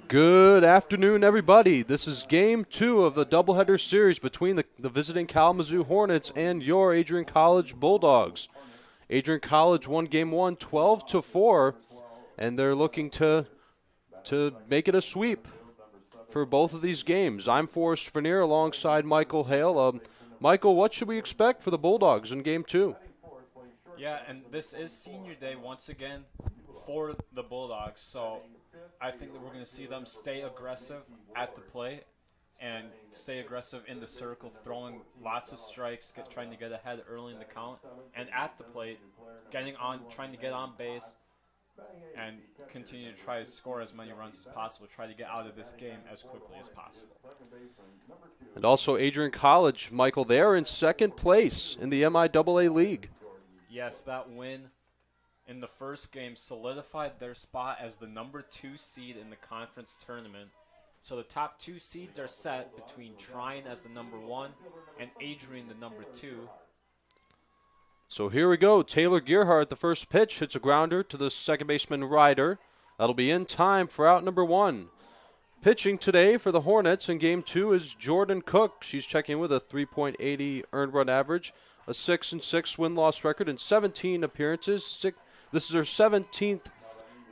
Good afternoon, everybody. This is Game 2 of the doubleheader series between the visiting Kalamazoo Hornets and your Adrian College Bulldogs. Adrian College won Game 1 12-4, and they're looking to make it a sweep for both of these games. I'm Forrest Vernier alongside Michael Hale. Michael, what should we expect for the Bulldogs in Game 2? Yeah, and this is senior day once again for the Bulldogs, so I think that we're going to see them stay aggressive at the plate and stay aggressive in the circle, throwing lots of strikes, trying to get ahead early in the count, and at the plate, trying to get on base and continue to try to score as many runs as possible, try to get out of this game as quickly as possible. And also Adrian College, Michael, they're in second place in the MIAA League. Yes, that win in the first game solidified their spot as the number 2 seed in the conference tournament. So the top 2 seeds are set between Trine as the number 1 and Adrian the number 2. So here we go. Taylor Gearhart, the first pitch, hits a grounder to the second baseman Ryder. That'll be in time for out number 1. Pitching today for the Hornets in Game 2 is Jordan Cook. She's checking with a 3.80 earned run average, a 6-6 win-loss record, and 17 appearances. This is her 17th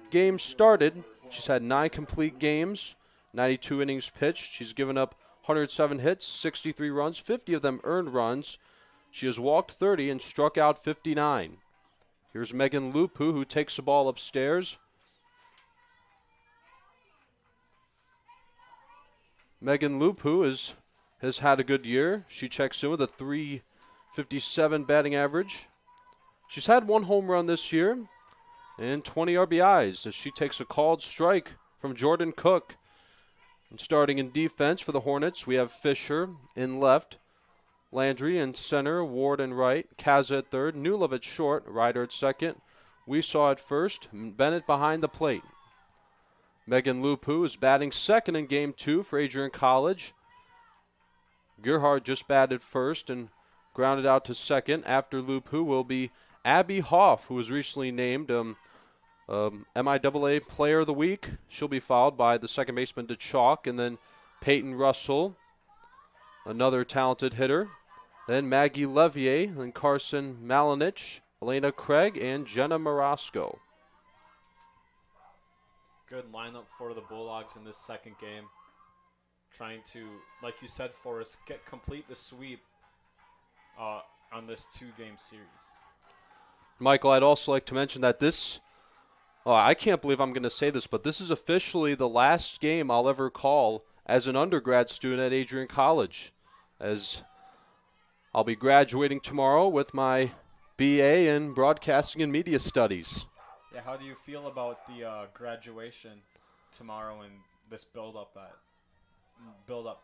game started. She's had 9 complete games, 92 innings pitched. She's given up 107 hits, 63 runs, 50 of them earned runs. She has walked 30 and struck out 59. Here's Megan Lupu, who takes the ball upstairs. Megan Lupu has had a good year. She checks in with a 357 batting average. She's had 1 home run this year and 20 RBIs as she takes a called strike from Jordan Cook. And starting in defense for the Hornets, we have Fisher in left, Landry in center, Ward in right, Kaza at third, Newlove at short, Ryder at second, Weesaw at first, Bennett behind the plate. Megan Lupu is batting second in Game 2 for Adrian College. Gerhardt just batted first and grounded out to second. After Lupu will be Abby Hoff, who was recently named MIAA Player of the Week. She'll be followed by the second baseman DeChalk, and then Peyton Russell, another talented hitter. Then Maggie Levier, then Carson Malinich, Elena Craig, and Jenna Marasco. Good lineup for the Bulldogs in this second game. Trying to, like you said, Forrest, complete the sweep on this 2-game series. Michael, I'd also like to mention that I can't believe I'm going to say this, but this is officially the last game I'll ever call as an undergrad student at Adrian College, as I'll be graduating tomorrow with my BA in Broadcasting and Media Studies. Yeah, how do you feel about the graduation tomorrow and this build up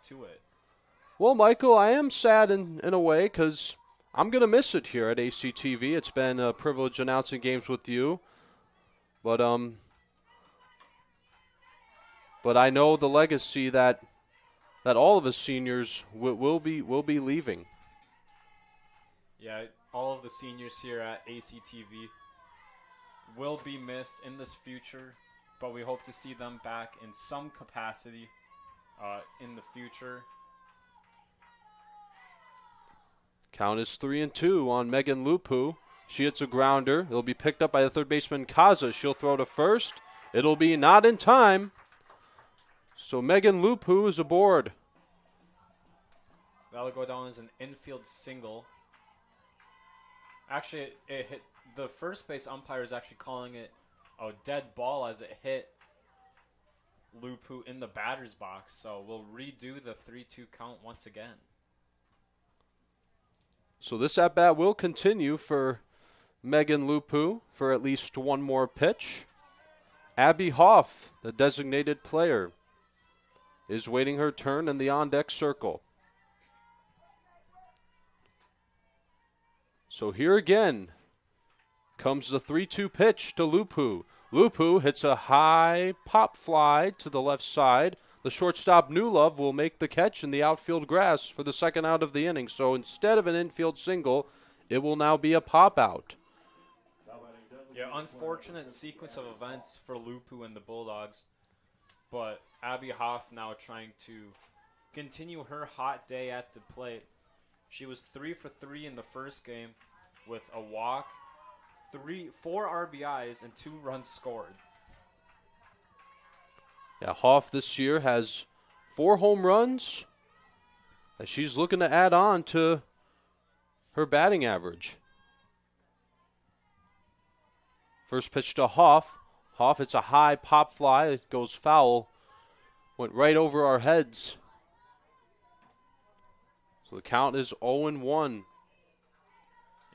to it? Well, Michael, I am sad in a way because I'm going to miss it here at ACTV. It's been a privilege announcing games with you. But I know the legacy that all of us seniors will be leaving. Yeah, all of the seniors here at ACTV will be missed in this future, but we hope to see them back in some capacity in the future. Count is 3-2 on Megan Lupu. She hits a grounder. It'll be picked up by the third baseman Kaza. She'll throw to first. It'll be not in time. So Megan Lupu is aboard. That'll go down as an infield single. Actually, it hit. The first base umpire is actually calling it a dead ball as it hit Lupu in the batter's box. So we'll redo the 3-2 count once again. So this at-bat will continue for Megan Lupu for at least one more pitch. Abby Hoff, the designated player, is waiting her turn in the on-deck circle. So here again comes the 3-2 pitch to Lupu. Lupu hits a high pop fly to the left side. The shortstop Newlove will make the catch in the outfield grass for the second out of the inning. So instead of an infield single, it will now be a pop out. Yeah, unfortunate sequence of events for Lupu and the Bulldogs. but Abby Hoff now trying to continue her hot day at the plate. She was 3 for 3 in the first game with a walk, 4 RBIs, and 2 runs scored. Yeah, Hoff this year has 4 home runs that she's looking to add on to her batting average. First pitch to Hoff. Hoff, it's a high pop fly. It goes foul. Went right over our heads. So the count is 0-1.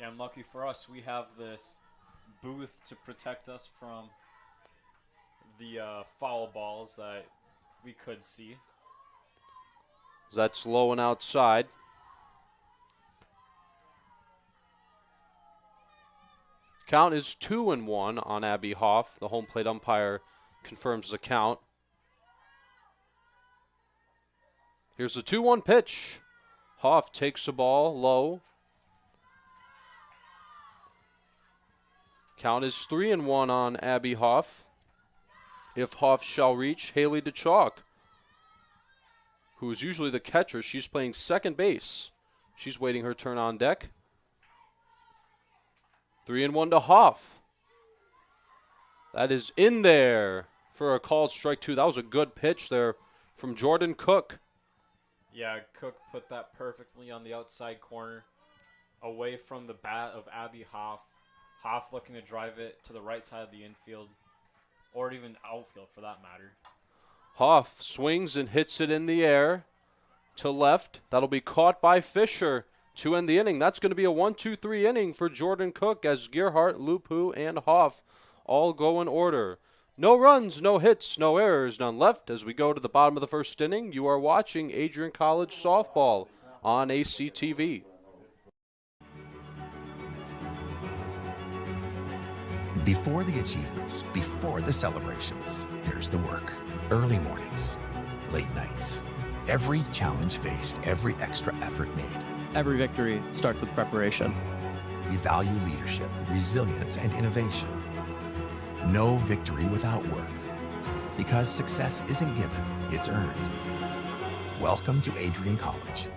Yeah, and lucky for us, we have this booth to protect us from the foul balls that we could see. That's low and outside. Count is 2-1 on Abby Hoff. The home plate umpire confirms the count. Here's the 2-1 pitch. Hoff takes the ball low. Count is 3-1 on Abby Hoff. If Hoff shall reach Haley DeChalk, who is usually the catcher, she's playing second base. She's waiting her turn on deck. 3-1 to Hoff. That is in there for a called strike 2. That was a good pitch there from Jordan Cook. Yeah, Cook put that perfectly on the outside corner, away from the bat of Abby Hoff. Hoff looking to drive it to the right side of the infield, or even outfield for that matter. Hoff swings and hits it in the air to left. That'll be caught by Fisher to end the inning. That's going to be a 1-2-3 inning for Jordan Cook as Gearhart, Lupu, and Hoff all go in order. No runs, no hits, no errors, none left. As we go to the bottom of the first inning, you are watching Adrian College softball on ACTV. Before the achievements, before the celebrations, there's the work. Early mornings, late nights. Every challenge faced, every extra effort made. Every victory starts with preparation. We value leadership, resilience, and innovation. No victory without work. Because success isn't given, it's earned. Welcome to Adrian College.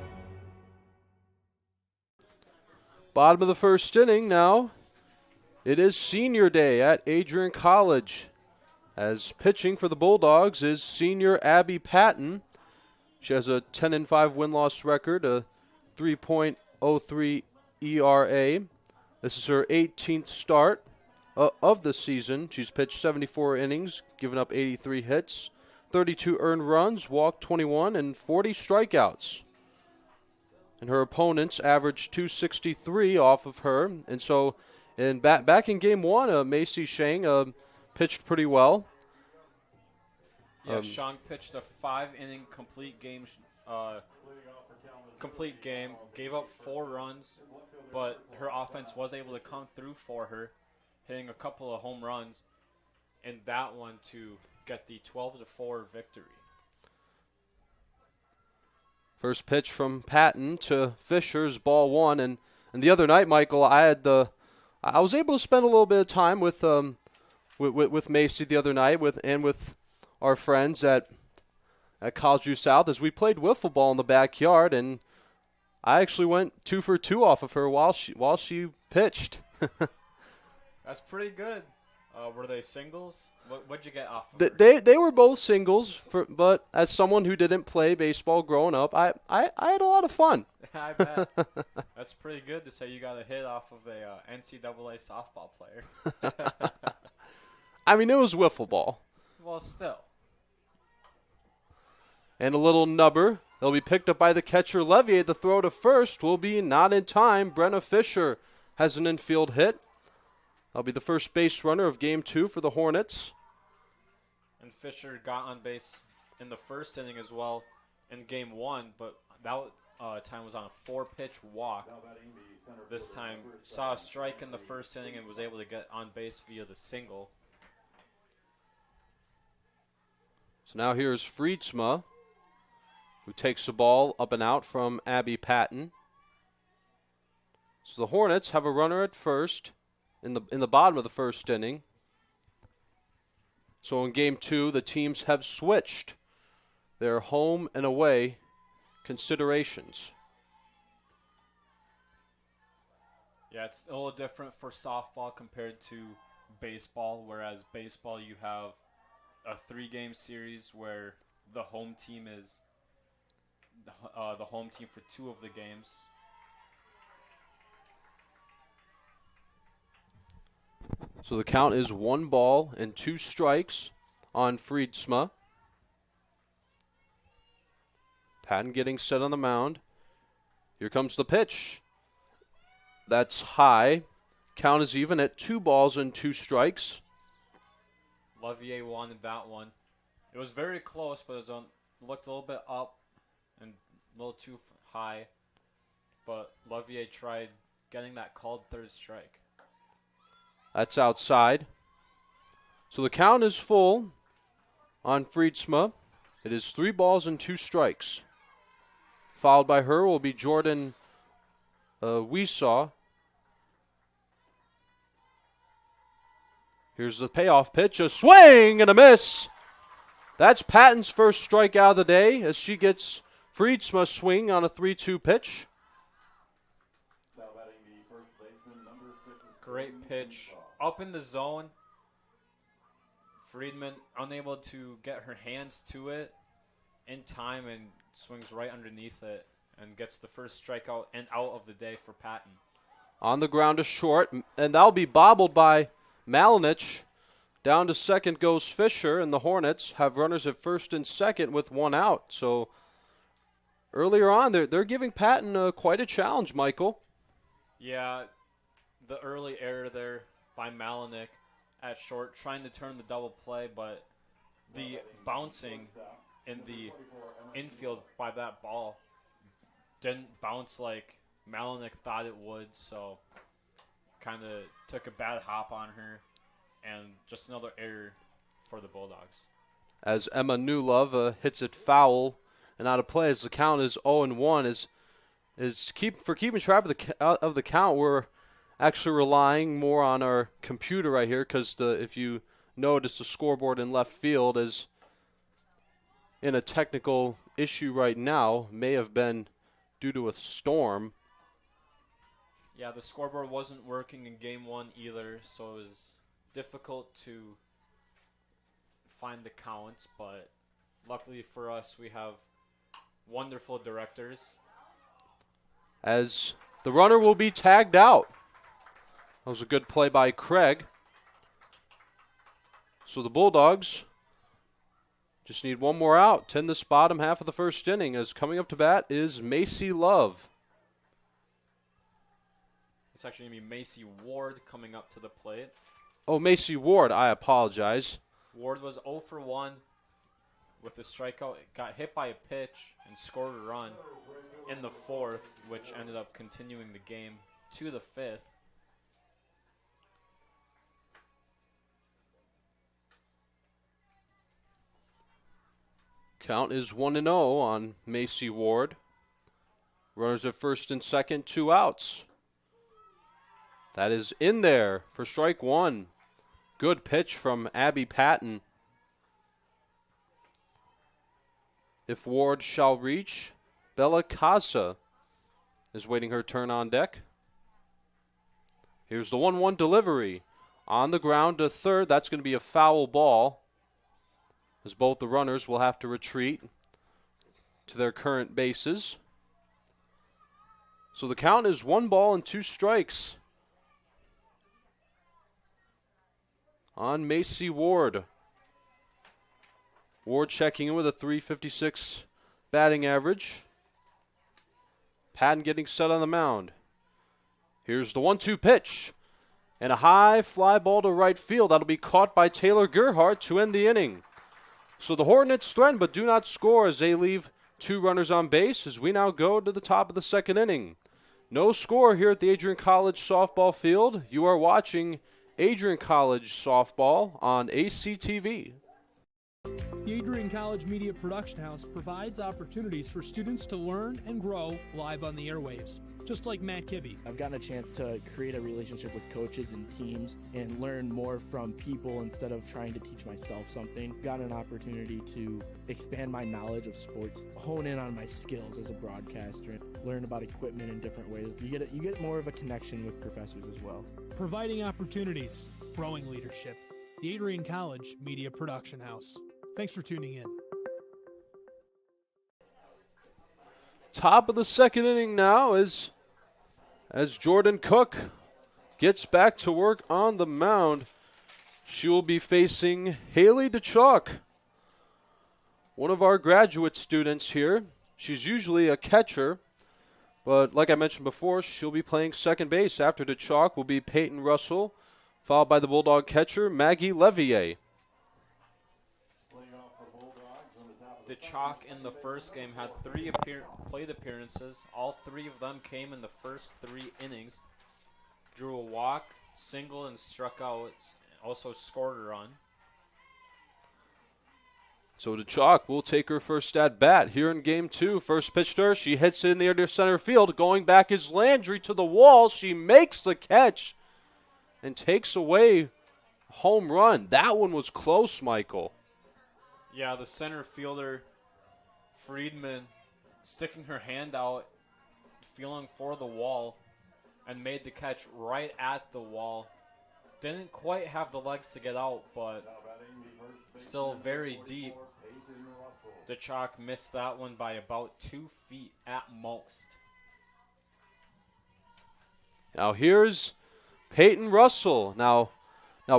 Bottom of the first inning now. It is senior day at Adrian College. As pitching for the Bulldogs is senior Abby Patton. She has a 10-5 win-loss record, a 3.03 ERA. This is her 18th start of the season. She's pitched 74 innings, given up 83 hits, 32 earned runs, walked 21, and 40 strikeouts. And her opponents averaged 263 off of her. And so back in game one, Macy Shang pitched pretty well. Yeah, Shang pitched a 5-inning complete game, gave up 4 runs, but her offense was able to come through for her, hitting a couple of home runs in that one to get the 12-4 victory. First pitch from Patton to Fisher's ball 1, and the other night, Michael, I was able to spend a little bit of time with Macy the other night with our friends at Kalamazoo South as we played wiffle ball in the backyard, and I actually went 2 for 2 off of her while she pitched. That's pretty good. Were they singles? What'd you get off of her? They were both singles, but as someone who didn't play baseball growing up, I had a lot of fun. I bet. That's pretty good to say you got a hit off of a NCAA softball player. I mean, it was wiffle ball. Well, still. And a little nubber. They'll be picked up by the catcher Levier. The throw to first will be not in time. Brenna Fisher has an infield hit. That'll be the first base runner of Game 2 for the Hornets. And Fisher got on base in the first inning as well in Game 1, but that time was on a 4-pitch walk. This time saw a strike in the first inning and was able to get on base via the single. So now here's Friedsma, who takes the ball up and out from Abby Patton. So the Hornets have a runner at first in the bottom of the first inning. So in Game 2, the teams have switched their home and away considerations. Yeah, it's a little different for softball compared to baseball, whereas baseball you have a 3-game series where the home team is the home team for 2 of the games. So the count is 1 ball and 2 strikes on Friedsma. Patton getting set on the mound. Here comes the pitch. That's high. Count is even at 2 balls and 2 strikes. Levier wanted that one. It was very close, but it looked a little bit up and a little too high. But Levier tried getting that called 3rd strike. That's outside. So the count is full on Friedsma. It is 3 balls and 2 strikes. Followed by her will be Jordan Weesaw. Here's the payoff pitch. A swing and a miss. That's Patton's first strikeout of the day as she gets Friedsma swing on a 3-2 pitch. Great pitch. Up in the zone. Friedman unable to get her hands to it in time and swings right underneath it and gets the first strikeout and out of the day for Patton. On the ground to short, and that'll be bobbled by Malinich. Down to second goes Fisher, and the Hornets have runners at first and second with 1 out. So earlier on, they're giving Patton quite a challenge, Michael. Yeah, the early error there by Malinich at short, trying to turn the double play, but the bouncing in the infield by that ball didn't bounce like Malinich thought it would, so kind of took a bad hop on her, and just another error for the Bulldogs. As Emma Newlove hits it foul and out of play, as the count is 0-1. For keeping track of the count, we're actually relying more on our computer right here, because if you notice, the scoreboard in left field is in a technical issue right now. May have been due to a storm. Yeah, the scoreboard wasn't working in Game 1 either, so it was difficult to find the counts, but luckily for us, we have wonderful directors. As the runner will be tagged out. That was a good play by Craig. So the Bulldogs just need 1 more out to end this bottom half of the first inning, as coming up to bat is Macy Love. It's actually going to be Macy Ward coming up to the plate. Oh, Macy Ward, I apologize. Ward was 0 for 1 with a strikeout. Got hit by a pitch and scored a run in the 4th, which ended up continuing the game to the 5th. Count is 1-0 on Macy Ward. Runners at first and second, 2 outs. That is in there for strike 1. Good pitch from Abby Patton. If Ward shall reach, Bella Casa is waiting her turn on deck. Here's the 1-1 delivery. On the ground to third. That's going to be a foul ball, as both the runners will have to retreat to their current bases. So the count is 1 ball and 2 strikes on Macy Ward. Ward checking in with a .356 batting average. Patton getting set on the mound. Here's the 1-2 pitch. And a high fly ball to right field. That'll be caught by Taylor Gerhardt to end the inning. So the Hornets threaten but do not score as they leave 2 runners on base, as we now go to the top of the second inning. No score here at the Adrian College softball field. You are watching Adrian College softball on ACTV. The Adrian Adrian College Media Production House provides opportunities for students to learn and grow live on the airwaves, just like Matt Kibbe. I've gotten a chance to create a relationship with coaches and teams and learn more from people instead of trying to teach myself something. Gotten an opportunity to expand my knowledge of sports, hone in on my skills as a broadcaster, and learn about equipment in different ways. You get more of a connection with professors as well. Providing opportunities, growing leadership. The Adrian College Media Production House. Thanks for tuning in. Top of the second inning now as Jordan Cook gets back to work on the mound. She will be facing Haley DeChalk, one of our graduate students here. She's usually a catcher, but like I mentioned before, she'll be playing second base. After DeChalk will be Peyton Russell, followed by the Bulldog catcher, Maggie Levier. DeChalk in the first game had 3 plate appearances. All 3 of them came in the first 3 innings. Drew a walk, single, and struck out. Also scored a run. So DeChalk will take her first at bat here in game 2. First pitch to her, she hits it in the air to center field. Going back is Landry to the wall. She makes the catch and takes away a home run. That one was close, Michael. Yeah, the center fielder, Friedman, sticking her hand out, feeling for the wall, and made the catch right at the wall. Didn't quite have the legs to get out, but still very deep. DeChalk missed that one by about 2 feet at most. Now here's Peyton Russell. Now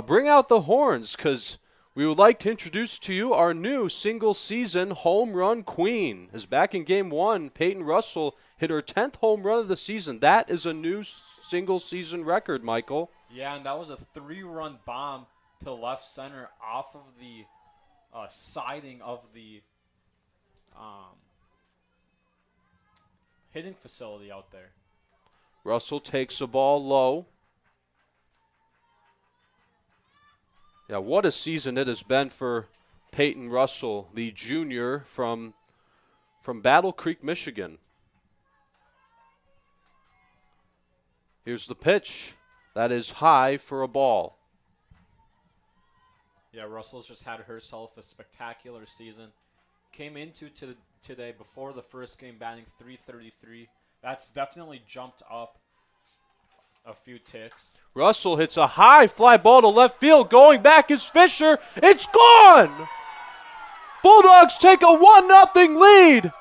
bring out the horns, because we would like to introduce to you our new single-season home run queen. As back in Game 1, Peyton Russell hit her 10th home run of the season. That is a new single-season record, Michael. Yeah, and that was a 3-run bomb to left center off of the siding of the hitting facility out there. Russell takes the ball low. Yeah, what a season it has been for Peyton Russell, the junior from Battle Creek, Michigan. Here's the pitch. That is high for a ball. Yeah, Russell's just had herself a spectacular season. Came into today before the first game batting .333. That's definitely jumped up a few ticks. Russell hits a high fly ball to left field. Going back is Fisher. It's gone! Bulldogs take a 1-0 lead.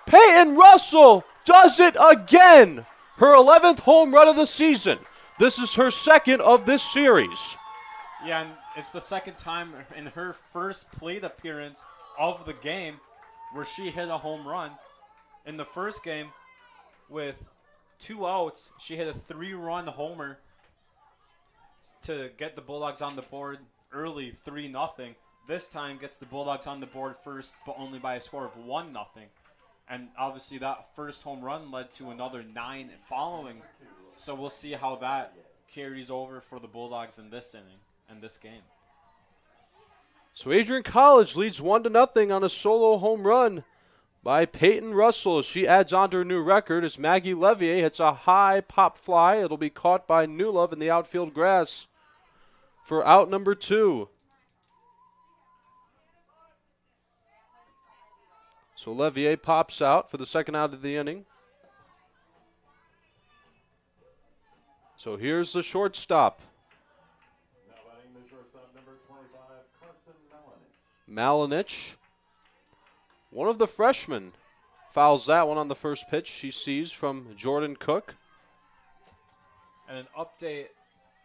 Peyton Russell does it again. Her 11th home run of the season. This is her second of this series. Yeah, and it's the second time in her first plate appearance of the game where she hit a home run. In the first game, with 2 outs, she hit a 3-run homer to get the Bulldogs on the board early, 3-0. This time gets the Bulldogs on the board first, but only by a score of 1-0. And obviously that first home run led to another 9 following. So we'll see how that carries over for the Bulldogs in this inning and this game. So Adrian College leads 1-0 on a solo home run by Peyton Russell. She adds on to her new record as Maggie Levier hits a high pop fly. It'll be caught by Newlove in the outfield grass for out number 2. So Levier pops out for the second out of the inning. So here's the shortstop. Malinich. One of the freshmen fouls that one on the first pitch she sees from Jordan Cook. And an update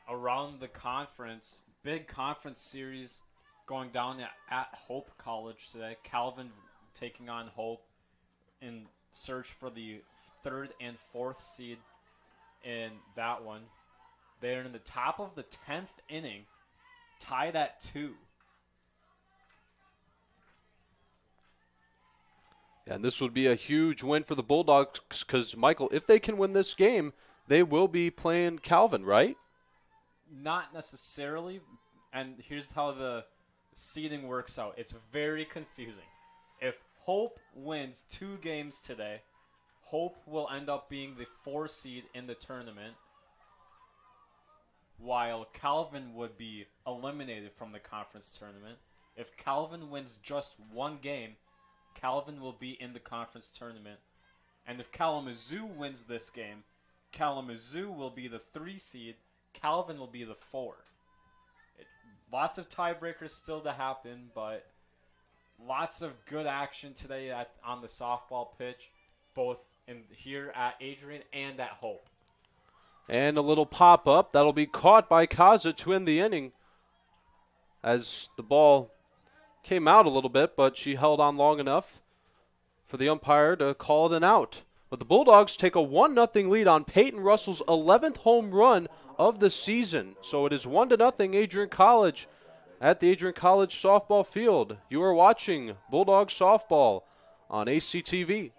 around the conference. Big conference series going down at Hope College today. Calvin taking on Hope in search for the 3rd and 4th seed in that one. They're in the top of the 10th inning, tied at 2. And this would be a huge win for the Bulldogs because, Michael, if they can win this game, they will be playing Calvin, right? Not necessarily. And here's how the seeding works out. It's very confusing. If Hope wins 2 games today, Hope will end up being the 4 seed in the tournament, while Calvin would be eliminated from the conference tournament. If Calvin wins just 1 game, Calvin will be in the conference tournament. And if Kalamazoo wins this game, Kalamazoo will be the 3 seed, Calvin will be the 4. Lots of tiebreakers still to happen, but lots of good action today on the softball pitch, both here at Adrian and at Hope. And a little pop-up that'll be caught by Kaza to end the inning as the ball came out a little bit, but she held on long enough for the umpire to call it an out. But the Bulldogs take a 1-0 lead on Peyton Russell's 11th home run of the season. So it is 1-0 Adrian College at the Adrian College softball field. You are watching Bulldog softball on ACTV.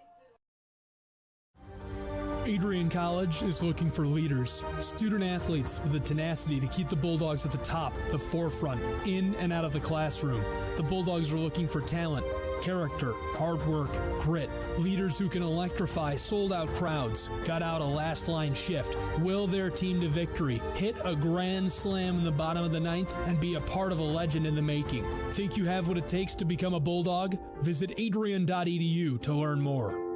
Adrian College is looking for leaders, student athletes with the tenacity to keep the Bulldogs at the top, the forefront, in and out of the classroom. The Bulldogs are looking for talent, character, hard work, grit, leaders who can electrify sold-out crowds, gut out a last-line shift, will their team to victory, hit a grand slam in the bottom of the 9th, and be a part of a legend in the making. Think you have what it takes to become a Bulldog? Visit adrian.edu to learn more.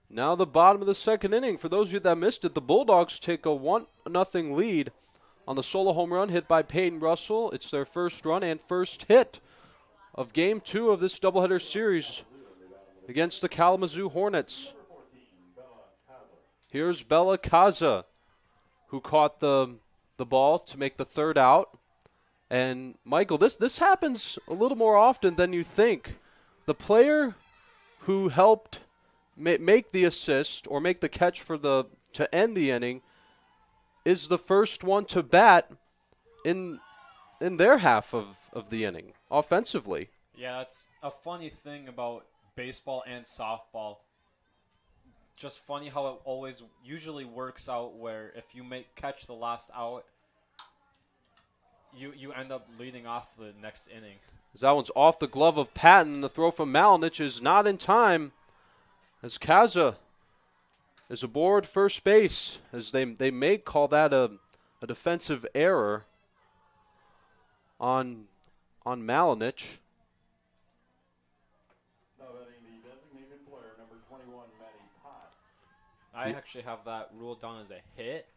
Now the bottom of the 2nd inning. For those of you that missed it, the Bulldogs take a 1-0 lead on the solo home run hit by Peyton Russell. It's their first run and first hit of Game 2 of this doubleheader series against the Kalamazoo Hornets. Here's Bella Kaza, who caught the ball to make the 3rd out. And, Michael, this happens a little more often than you think. The player who helped make the assist or make the catch to end the inning is the first one to bat in their half of the inning offensively. Yeah, it's a funny thing about baseball and softball. Just funny how it always usually works out where if you catch the last out, you end up leading off the next inning. As that one's off the glove of Patton, the throw from Malinich is not in time. As Kaza is aboard first base, as they may call that a defensive error on Malinich. I actually have that ruled down as a hit,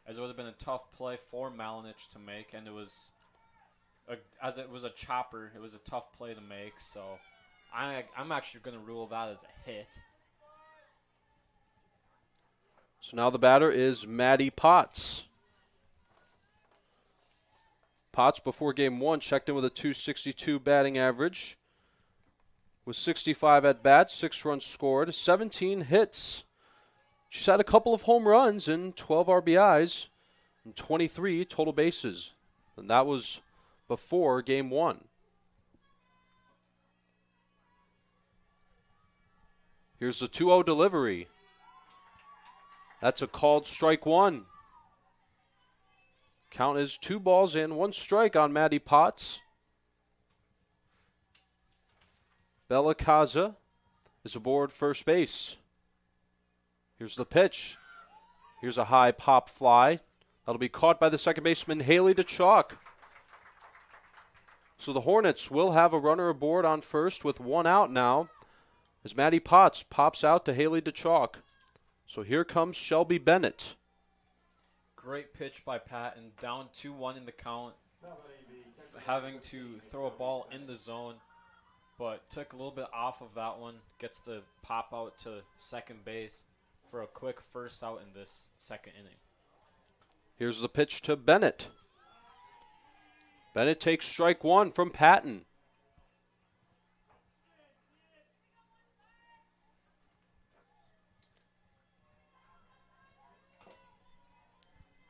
as it would have been a tough play for Malinich to make, and it was a chopper, it was a tough play to make. So I'm actually going to rule that as a hit. So now the batter is Maddie Potts. Potts, before Game 1, checked in with a .262 batting average. With 65 at-bats, 6 runs scored, 17 hits. She's had a couple of home runs and 12 RBIs and 23 total bases. And that was before Game 1. Here's the 2-0 delivery. That's a called strike 1. Count is 2 balls and 1 strike on Maddie Potts. Bella Kaza is aboard first base. Here's the pitch. Here's a high pop fly. That'll be caught by the second baseman, Haley DeChalk. So the Hornets will have a runner aboard on first with 1 out now as Maddie Potts pops out to Haley DeChalk. So here comes Shelby Bennett. Great pitch by Patton, down 2-1 in the count, having to throw a ball in the zone, but took a little bit off of that one, gets the pop out to second base for a quick first out in this 2nd inning. Here's the pitch to Bennett. Bennett takes strike 1 from Patton.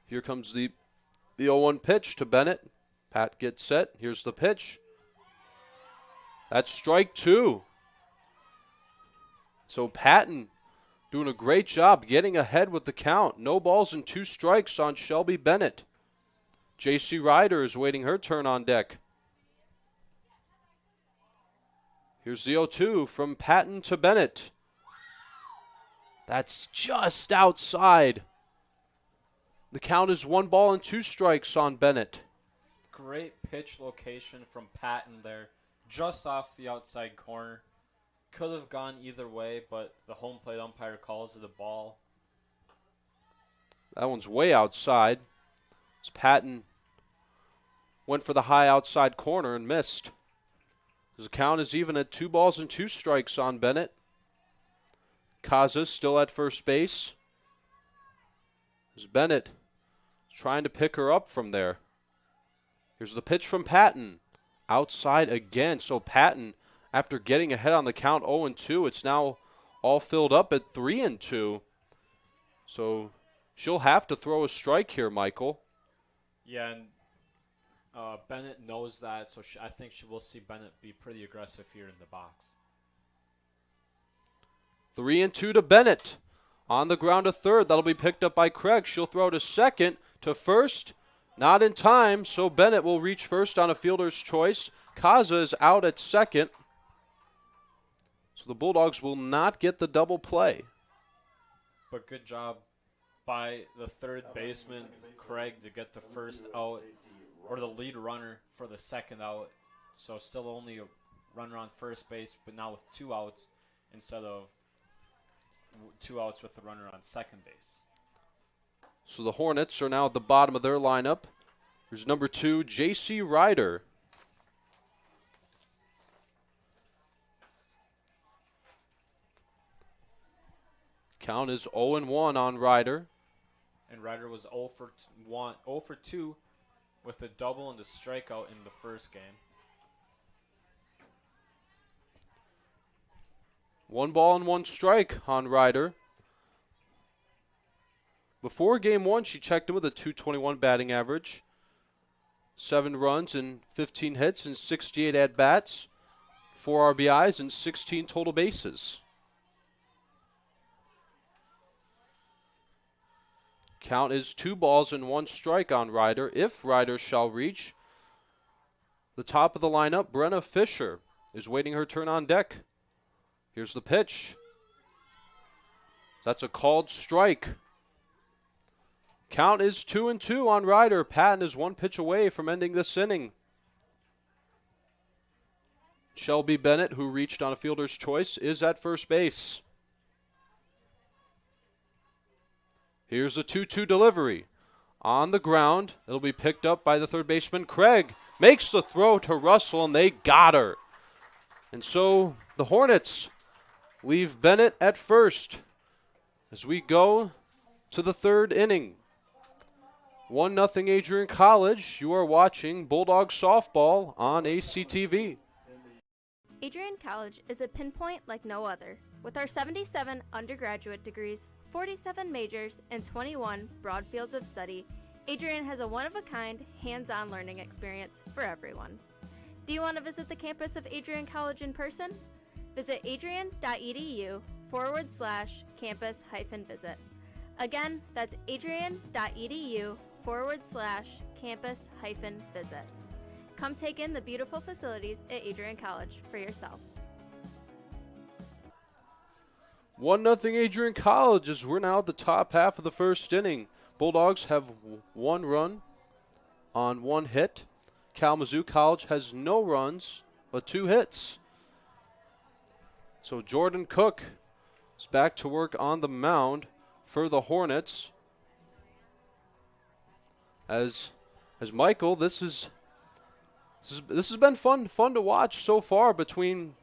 Here comes the 0-1 pitch to Bennett. Pat gets set. Here's the pitch. That's strike 2. So Patton doing a great job getting ahead with the count. No balls and 2 strikes on Shelby Bennett. J.C. Ryder is waiting her turn on deck. Here's the 0-2 from Patton to Bennett. That's just outside. The count is 1 ball and 2 strikes on Bennett. Great pitch location from Patton there, just off the outside corner. Could have gone either way, but the home plate umpire calls it a ball. That one's way outside. As Patton went for the high outside corner and missed. The count is even at 2 balls and 2 strikes on Bennett. Kaza still at first base. As Bennett is trying to pick her up from there. Here's the pitch from Patton. Outside again. So Patton, after getting ahead on the count 0-2, it's now all filled up at 3-2. So she'll have to throw a strike here, Michael. Yeah, and Bennett knows that, so I think we'll see Bennett be pretty aggressive here in the box. 3-2 to Bennett. On the ground to third. That'll be picked up by Craig. She'll throw to second, to first. Not in time, so Bennett will reach first on a fielder's choice. Kaza is out at second. So the Bulldogs will not get the double play. But good job by the third baseman, Craig, to get the first out, or the lead runner for the second out. So still only a runner on first base, but now with 2 outs instead of 2 outs with the runner on second base. So the Hornets are now at the bottom of their lineup. Here's number 2, J.C. Ryder. Count is 0-1 on Ryder. And Ryder was 0 for 2 with a double and a strikeout in the first game. 1 ball and 1 strike on Ryder. Before game 1, she checked in with a .221 batting average. 7 runs and 15 hits and 68 at-bats. 4 RBIs and 16 total bases. Count is 2 balls and 1 strike on Ryder. If Ryder shall reach the top of the lineup, Brenna Fisher is waiting her turn on deck. Here's the pitch. That's a called strike. Count is 2-2 on Ryder. Patton is 1 pitch away from ending this inning. Shelby Bennett, who reached on a fielder's choice, is at first base. Here's a 2-2 delivery. On the ground, it'll be picked up by the third baseman, Craig. Makes the throw to Russell, and they got her. And so the Hornets leave Bennett at first as we go to the third inning. 1-0 Adrian College. You are watching Bulldogs softball on ACTV. Adrian College is a pinpoint like no other. With our 77 undergraduate degrees, 47 majors, and 21 broad fields of study, Adrian has a one-of-a-kind, hands-on learning experience for everyone. Do you want to visit the campus of Adrian College in person? Visit adrian.edu/campus-visit. Again, that's adrian.edu/campus-visit. Come take in the beautiful facilities at Adrian College for yourself. 1-0 Adrian College as we're now at the top half of the first inning. Bulldogs have 1 run on 1 hit. Kalamazoo College has no runs but 2 hits. So Jordan Cook is back to work on the mound for the Hornets. As Michael, this has been fun to watch so far between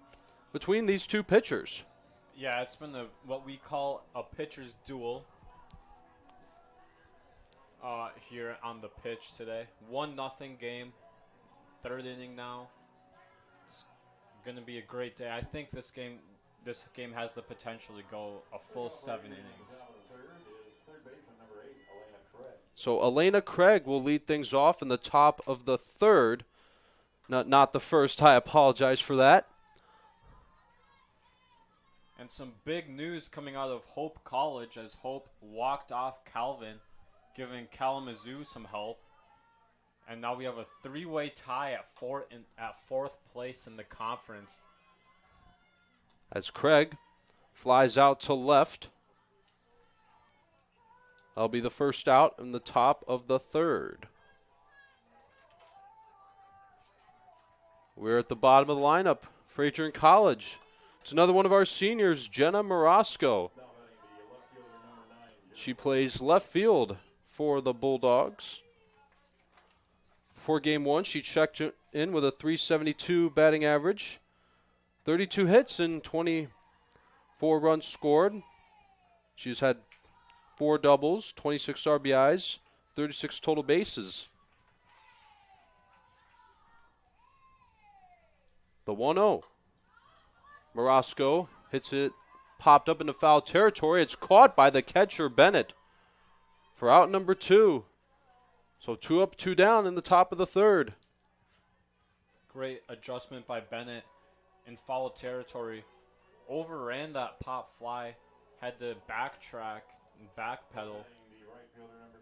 these 2 pitchers. Yeah, it's been what we call a pitcher's duel here on the pitch today. 1-0 game, 3rd inning now. It's going to be a great day. I think this game has the potential to go a full 7 innings. So Elena Craig will lead things off in the top of the 3rd. Not the first. I apologize for that. And some big news coming out of Hope College as Hope walked off Calvin, giving Kalamazoo some help. And now we have a three-way tie at fourth place in the conference. As Craig flies out to left. That'll be the first out in the top of the third. We're at the bottom of the lineup for Adrian College. It's another one of our seniors, Jenna Morosco. She plays left field for the Bulldogs. Before game one, she checked in with a .372 batting average, 32 hits and 24 runs scored. She's had 4 doubles, 26 RBIs, 36 total bases. The 1-0. Morosco hits it, popped up into foul territory. It's caught by the catcher, Bennett, for out number 2. So 2 up, 2 down in the top of the third. Great adjustment by Bennett in foul territory. Overran that pop fly, had to backtrack and backpedal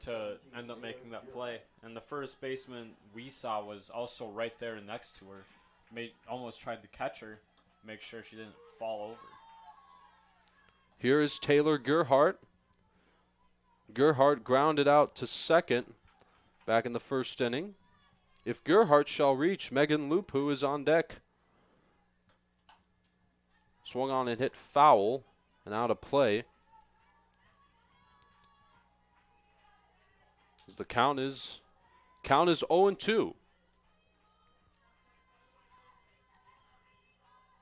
to end up making that play. And the first baseman we saw was also right there next to her. Almost tried to catch her, make sure she didn't fall over. Here is Taylor Gerhardt. Gerhardt grounded out to second back in the first inning. If Gerhardt shall reach, Megan Lupu is on deck. Swung on and hit foul and out of play. As the count is 0-2.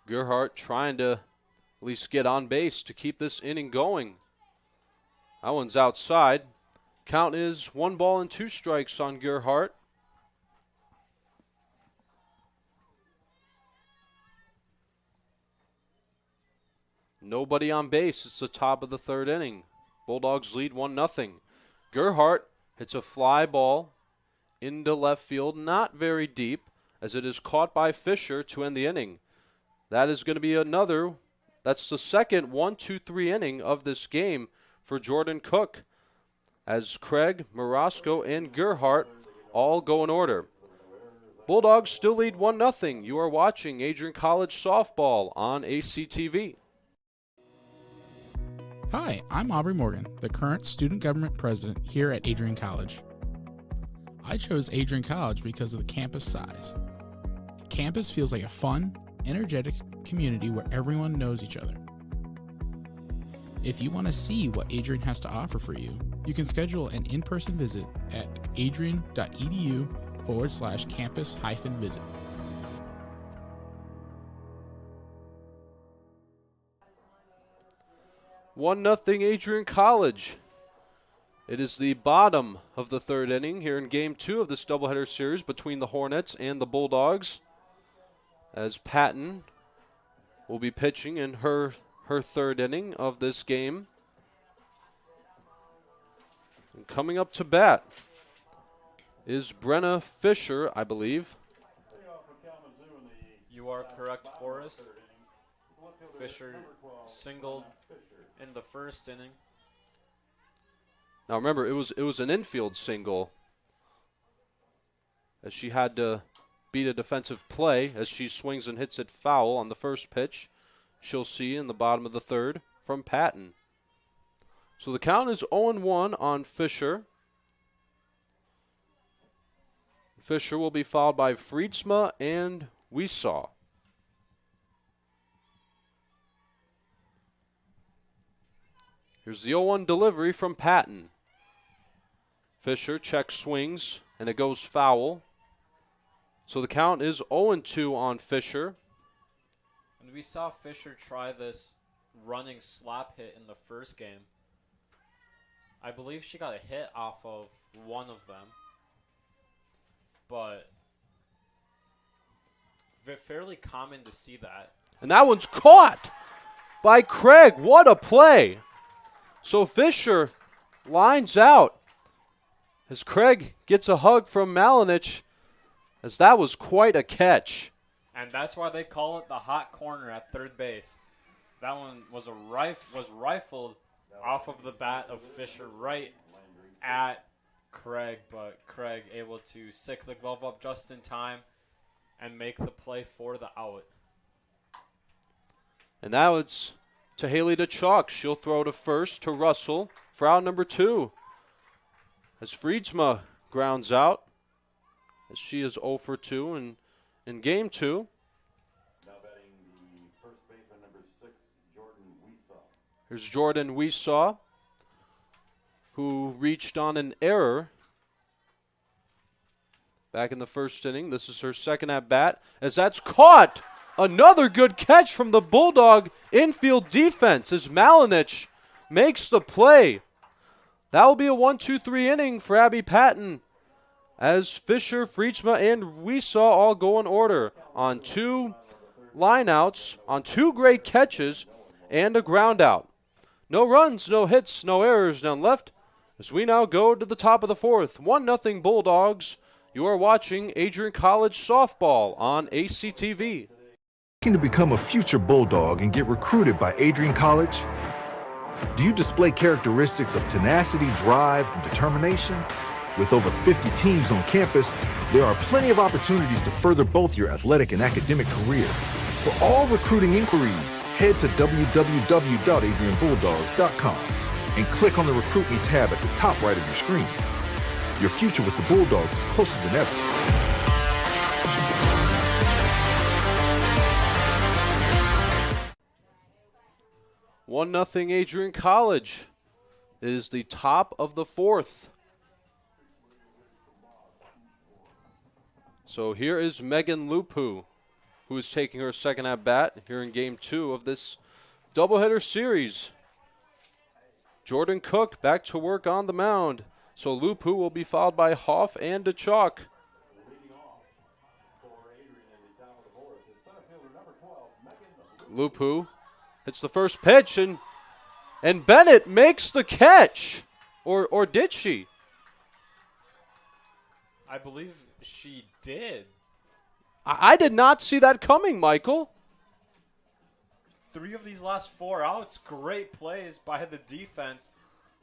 Gerhardt trying to at least get on base to keep this inning going. That one's outside. Count is 1 ball and 2 strikes on Gerhardt. Nobody on base. It's the top of the third inning. Bulldogs lead 1-0. Gerhardt hits a fly ball into left field, not very deep, as it is caught by Fisher to end the inning. That is going to be that's the second 1-2-3 inning of this game for Jordan Cook, as Craig, Morosco, and Gerhardt all go in order. Bulldogs still lead 1-0. You are watching Adrian College softball on ACTV. Hi, I'm Aubrey Morgan, the current student government president here at Adrian College. I chose Adrian College because of the campus size. Campus feels like a fun, energetic community where everyone knows each other. If you want to see what Adrian has to offer for you, you can schedule an in-person visit at adrian.edu/campus-visit. One nothing Adrian College. It is the bottom of the third inning here in Game 2 of this doubleheader series between the Hornets and the Bulldogs, as Patton will be pitching in her third inning of this game. And coming up to bat is Brenna Fisher, I believe. You are correct, Forrest. Fisher singled in the first inning. Now remember, it was an infield single, as she had to beat a defensive play as she swings and hits it foul on the first pitch. She'll see in the bottom of the third from Patton. So the count is 0-1 on Fisher. Fisher will be followed by Friedsma and Weesaw. Here's the 0-1 delivery from Patton. Fisher check swings, and it goes foul. So the count is 0-2 on Fisher. And we saw Fisher try this running slap hit in the first game. I believe she got a hit off of one of them. But fairly common to see that. And that one's caught by Craig. What a play. So Fisher lines out as Craig gets a hug from Malinich, as that was quite a catch. And that's why they call it the hot corner at third base. That one was rifled off of the bat of Fisher right at Craig, but Craig able to stick the glove up just in time and make the play for the out. And now it's to Haley DeChalk. She'll throw to first to Russell for out number 2. As Friedsma grounds out, as she is 0 for 2 in game 2. Now batting the first baseman, number 6, Jordan Weesaw. Here's Jordan Weesaw, who reached on an error back in the first inning. This is her second at bat, as that's caught. Another good catch from the Bulldog infield defense as Malinich makes the play. That will be a 1-2-3 inning for Abby Patton, as Fisher, Friedsma, and Weesaw all go in order on 2 lineouts, on 2 great catches, and a ground out. No runs, no hits, no errors down left, as we now go to the top of the 4th. 1-0 Bulldogs. You are watching Adrian College softball on ACTV. Looking to become a future Bulldog and get recruited by Adrian College? Do you display characteristics of tenacity, drive, and determination? With over 50 teams on campus, there are plenty of opportunities to further both your athletic and academic career. For all recruiting inquiries, head to www.adrianbulldogs.com and click on the Recruit Me tab at the top right of your screen. Your future with the Bulldogs is closer than ever. 1-0 Adrian College. It is the top of the 4th. So here is Megan Lupu, who is taking her second at bat here in game 2 of this doubleheader series. Jordan Cook back to work on the mound. So Lupu will be followed by Hoff and DeChalk. Lupu hits the first pitch, and Bennett makes the catch. Or did she? I believe she did. I did not see that coming, Michael. 3 of these last 4 outs, great plays by the defense.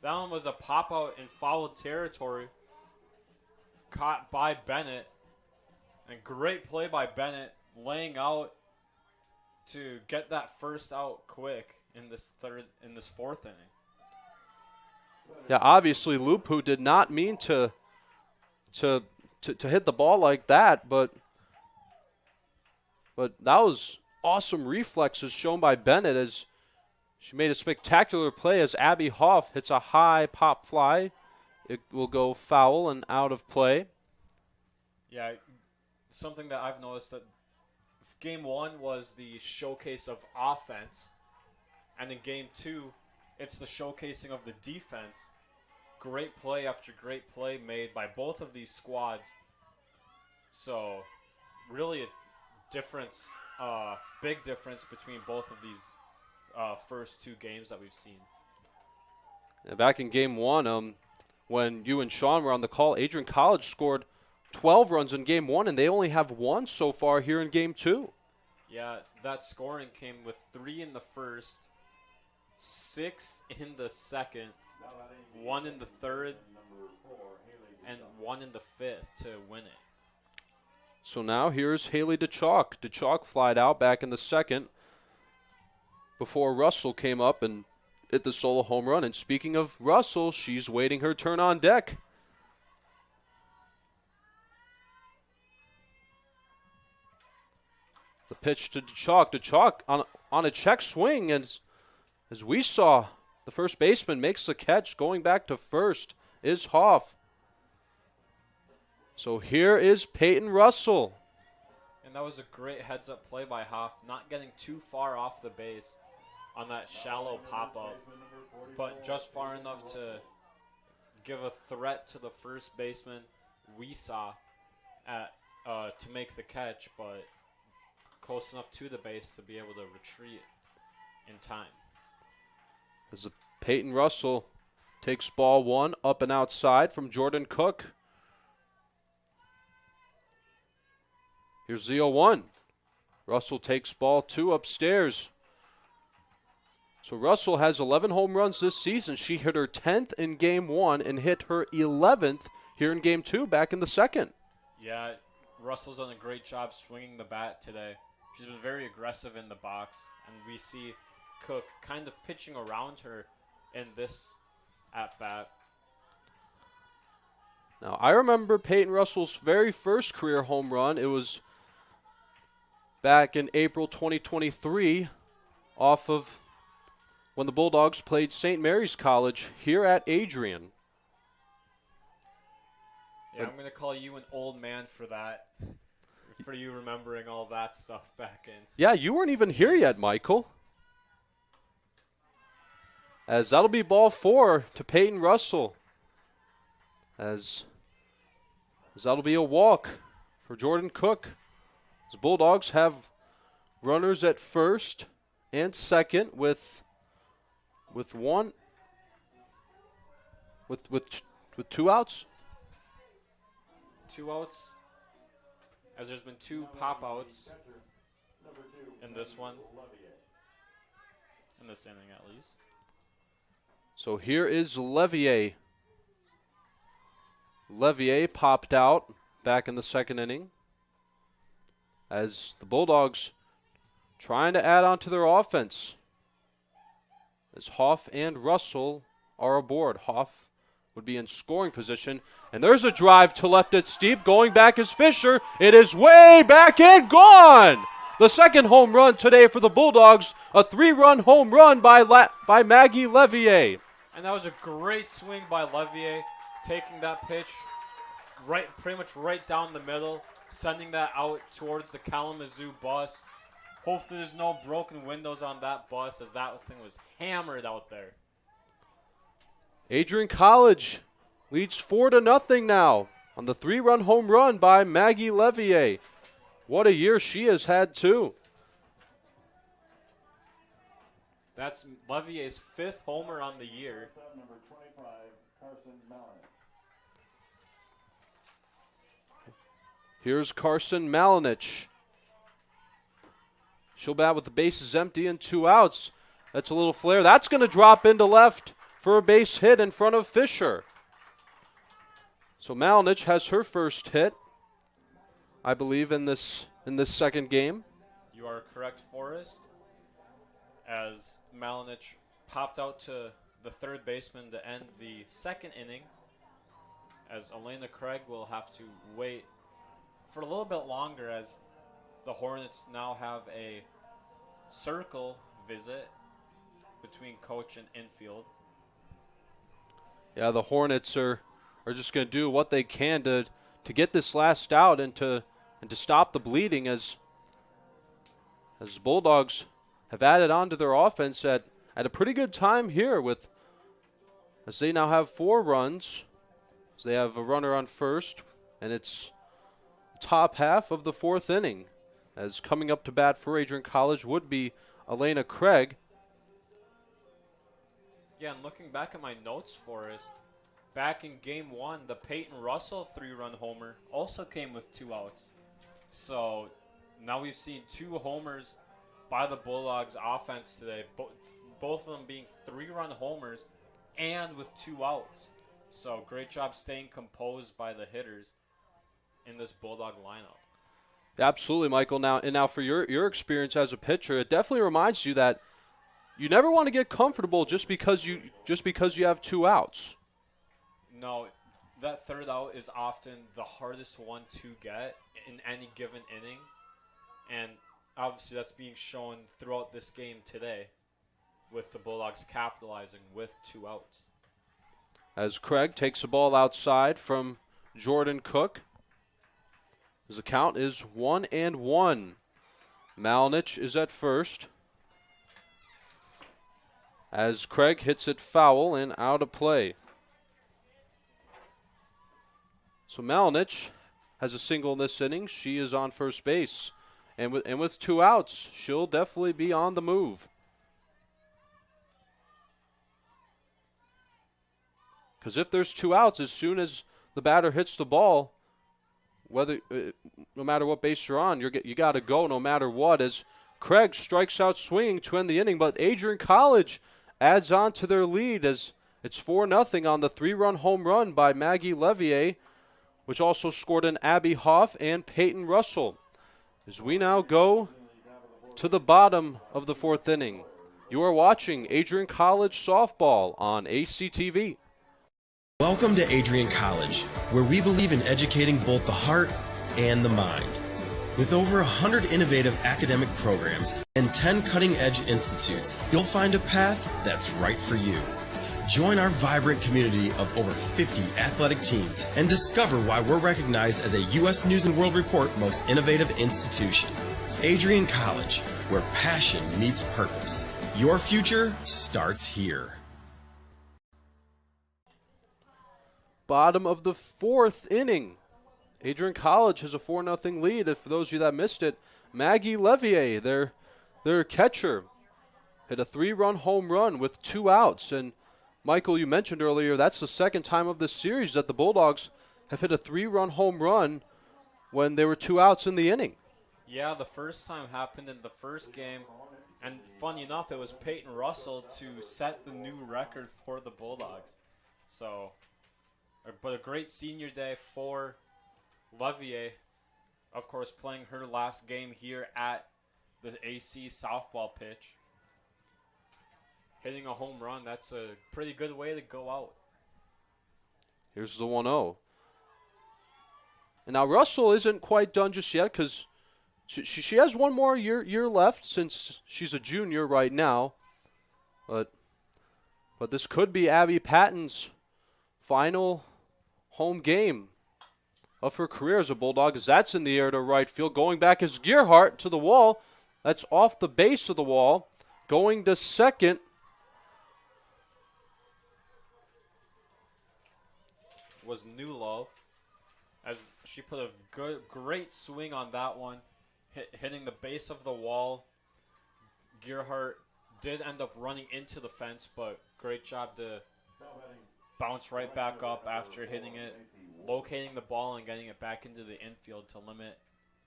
That one was a pop-out in foul territory, caught by Bennett. And great play by Bennett, laying out to get that first out quick in this 4th inning. Yeah, obviously Lupu did not mean to hit the ball like that, but that was awesome reflexes shown by Bennett as she made a spectacular play as Abby Hoff hits a high pop fly. It will go foul and out of play. Yeah, something that I've noticed that game 1 was the showcase of offense, and in game 2, it's the showcasing of the defense. Great play after great play made by both of these squads. So, really a difference, big difference between both of these first 2 games that we've seen. Back in game 1, when you and Sean were on the call, Adrian College scored 12 runs in game 1, and they only have 1 so far here in game 2. Yeah, that scoring came with 3 in the first, 6 in the second, 1 in the third, and 1 in the 5th to win it. So now here's Haley DeChalk. DeChalk flied out back in the second before Russell came up and hit the solo home run. And speaking of Russell, she's waiting her turn on deck. The pitch to DeChalk. DeChalk on a check swing, and as we saw, the first baseman makes the catch. Going back to first is Hoff. So here is Peyton Russell. And that was a great heads-up play by Hoff, not getting too far off the base on that shallow pop-up, but just far enough to give a threat to the first baseman, Weesaw, to make the catch, but close enough to the base to be able to retreat in time. As Peyton Russell takes ball 1 up and outside from Jordan Cook. Here's the 0-1. Russell takes ball 2 upstairs. So Russell has 11 home runs this season. She hit her 10th in Game 1 and hit her 11th here in Game 2 back in the second. Yeah, Russell's done a great job swinging the bat today. She's been very aggressive in the box, and we see Cook kind of pitching around her in this at-bat. Now, I remember Peyton Russell's very first career home run. It was back in April 2023 off of when the Bulldogs played St. Mary's College here at Adrian. Yeah, I'm going to call you an old man for that, for you remembering all that stuff back in. Yeah, you weren't even here yet, Michael. As that'll be ball 4 to Peyton Russell. As that'll be a walk for Jordan Cook. The Bulldogs have runners at first and second with two outs. 2 outs, as there's been 2 pop outs in this one, in this inning at least. So here is Levier. Levier popped out back in the second inning as the Bulldogs trying to add on to their offense. As Hoff and Russell are aboard. Hoff would be in scoring position. And there's a drive to left at Steep. Going back is Fisher. It is way back and gone. The second home run today for the Bulldogs. A 3-run home run by Maggie Levier. And that was a great swing by Levier, taking that pitch pretty much right down the middle, sending that out towards the Kalamazoo bus. Hopefully there's no broken windows on that bus, as that thing was hammered out there. Adrian College leads 4-0 now on the 3-run home run by Maggie Levier. What a year she has had, too. That's Levier's 5th homer on the year. Number 25, Carson Mallon. Here's Carson Malinich. She'll bat with the bases empty and 2 outs. That's a little flare. That's going to drop into left for a base hit in front of Fisher. So Malinich has her first hit, I believe, in this second game. You are correct, Forrest. As Malinich popped out to the third baseman to end the second inning, as Elena Craig will have to wait for a little bit longer, as the Hornets now have a circle visit between coach and infield. Yeah, the Hornets are just going to do what they can to get this last out and to stop the bleeding, as the Bulldogs have added on to their offense at a pretty good time here, as they now have 4 runs. So they have a runner on first, and it's top half of the 4th inning, as coming up to bat for Adrian College would be Elena Craig. Yeah, and looking back at my notes, Forrest, back in Game 1, the Peyton Russell 3-run homer also came with 2 outs. So now we've seen 2 homers by the Bulldogs offense today, both of them being 3-run homers and with 2 outs. So great job staying composed by the hitters in this Bulldog lineup. Absolutely, Michael. Now for your experience as a pitcher, it definitely reminds you that you never want to get comfortable just because you have 2 outs. No, that third out is often the hardest one to get in any given inning, and obviously that's being shown throughout this game today, with the Bulldogs capitalizing with 2 outs. As Craig takes a ball outside from Jordan Cook. The count is 1-1. Malinich is at first, as Craig hits it foul and out of play. So Malinich has a single in this inning. She is on first base. And with 2 outs, she'll definitely be on the move. Because if there's 2 outs, as soon as the batter hits the ball, no matter what base you're on, you got to go no matter what. As Craig strikes out swinging to end the inning, but Adrian College adds on to their lead as it's 4-0 on the 3-run home run by Maggie Levier, which also scored an Abby Hoff and Peyton Russell. As we now go to the bottom of the 4th inning, you are watching Adrian College softball on ACTV. Welcome to Adrian College, where we believe in educating both the heart and the mind. With over 100 innovative academic programs and 10 cutting-edge institutes, you'll find a path that's right for you. Join our vibrant community of over 50 athletic teams and discover why we're recognized as a U.S. News & World Report Most Innovative Institution. Adrian College, where passion meets purpose. Your future starts here. Bottom of the 4th inning. Adrian College has a 4-0 lead. And for those of you that missed it, Maggie Levier, their catcher, hit a 3-run home run with 2 outs. And Michael, you mentioned earlier, that's the second time of this series that the Bulldogs have hit a 3-run home run when there were 2 outs in the inning. Yeah, the first time happened in the first game. And funny enough, it was Peyton Russell to set the new record for the Bulldogs. So, but a great senior day for Levier, of course, playing her last game here at the AC softball pitch. Hitting a home run, that's a pretty good way to go out. Here's the 1-0. And now Russell isn't quite done just yet because she has one more year left since she's a junior right now. But this could be Abby Patton's final home game of her career as a Bulldog, as that's in the air to right field. Going back is Gearhart to the wall. That's off the base of the wall. Going to second. Was New Love, as she put a great swing on that one, hitting the base of the wall. Gearhart did end up running into the fence, but great job to bounce right back up after hitting it, locating the ball and getting it back into the infield to limit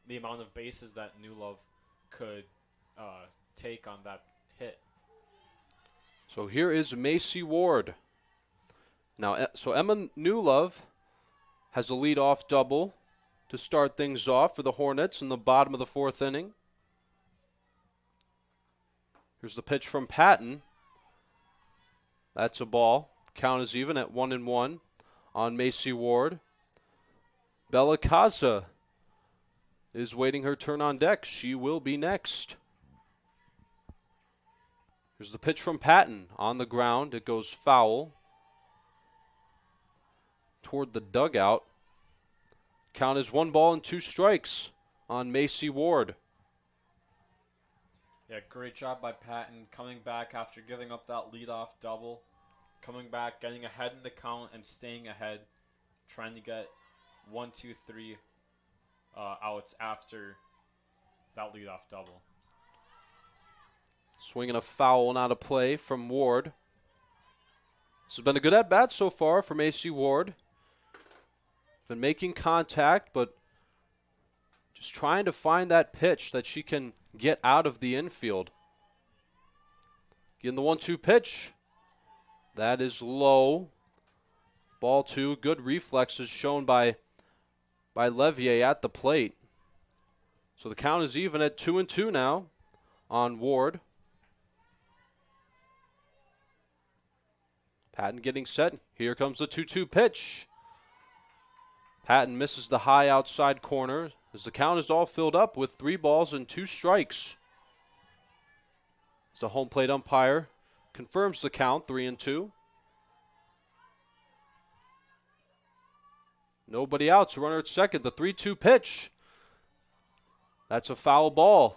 the amount of bases that New Love could take on that hit. So here is Macy Ward. Now, so Emma Newlove has a leadoff double to start things off for the Hornets in the bottom of the 4th inning. Here's the pitch from Patton. That's a ball. Count is even at 1-1 on Macy Ward. Bella Casa is waiting her turn on deck. She will be next. Here's the pitch from Patton on the ground. It goes foul toward the dugout. Count is 1-2 on Macy Ward. Yeah, great job by Patton coming back after giving up that leadoff double. Coming back, getting ahead in the count and staying ahead. Trying to get 1, 2, 3 outs after that leadoff double. Swinging a foul and out of play from Ward. This has been a good at-bat so far for Macy Ward. Been making contact, but just trying to find that pitch that she can get out of the infield. Getting the 1-2 pitch. That is low. Ball 2. Good reflexes shown by Levier at the plate. So the count is even at 2-2 now on Ward. Patton getting set. Here comes the 2-2 pitch. Patton misses the high outside corner as the count is all filled up with 3 balls and 2 strikes. As the home plate umpire confirms the count, 3-2. Nobody out, so runner at second. The 3-2 pitch. That's a foul ball.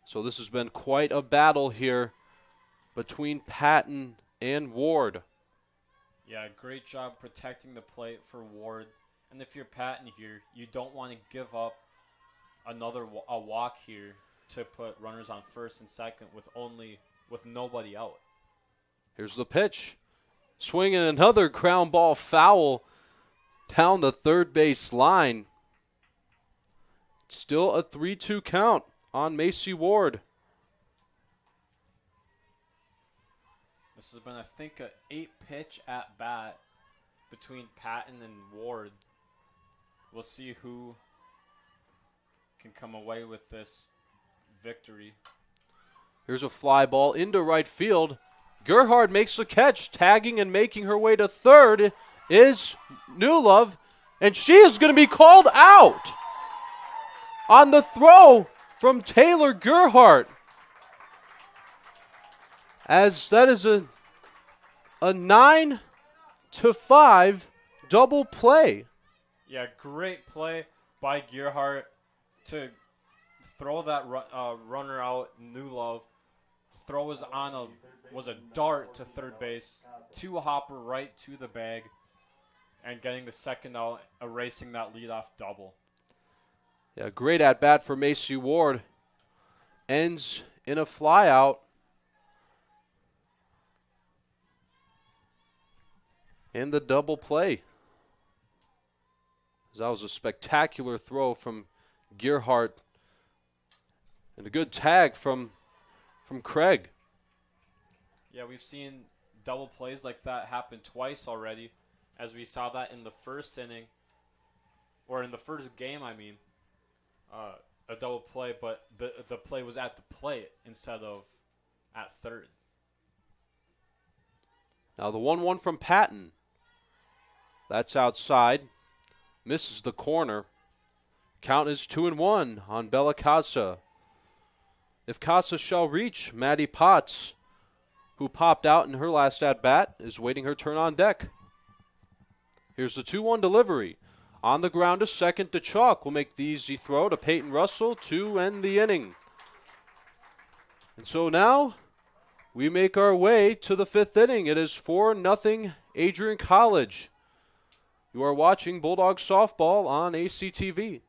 So this has been quite a battle here between Patton and Ward. Yeah, great job protecting the plate for Ward. And if you're Patton here, you don't want to give up a walk here to put runners on first and second with nobody out. Here's the pitch. Swinging another ground ball foul down the third base line. Still a 3-2 count on Macy Ward. This has been, I think, an 8-pitch at bat between Patton and Ward. We'll see who can come away with this victory. Here's a fly ball into right field. Gerhard makes the catch, tagging and making her way to third is Newlove, and she is going to be called out on the throw from Taylor Gerhard, as that is a 9-5 double play. Yeah, great play by Gerhard to throw that runner out. Newlove throw was a dart to third base, two-hopper right to the bag, and getting the second out, erasing that leadoff double. Yeah, great at-bat for Macy Ward. Ends in a flyout. And the double play. That was a spectacular throw from Gerhard. And a good tag from Craig. Yeah, we've seen double plays like that happen twice already, as we saw that in the first inning, or in the first game, I mean. A double play, but the play was at the plate instead of at third. Now the 1-1 from Patton. That's outside. Misses the corner. Count is 2-1 on Bella Casa. If Casa shall reach, Maddie Potts, who popped out in her last at-bat, is waiting her turn on deck. Here's the 2-1 delivery. On the ground to second, DeChalk will make the easy throw to Peyton Russell to end the inning. And so now we make our way to the fifth inning. It is 4-0 Adrian College. You are watching Bulldogs softball on ACTV.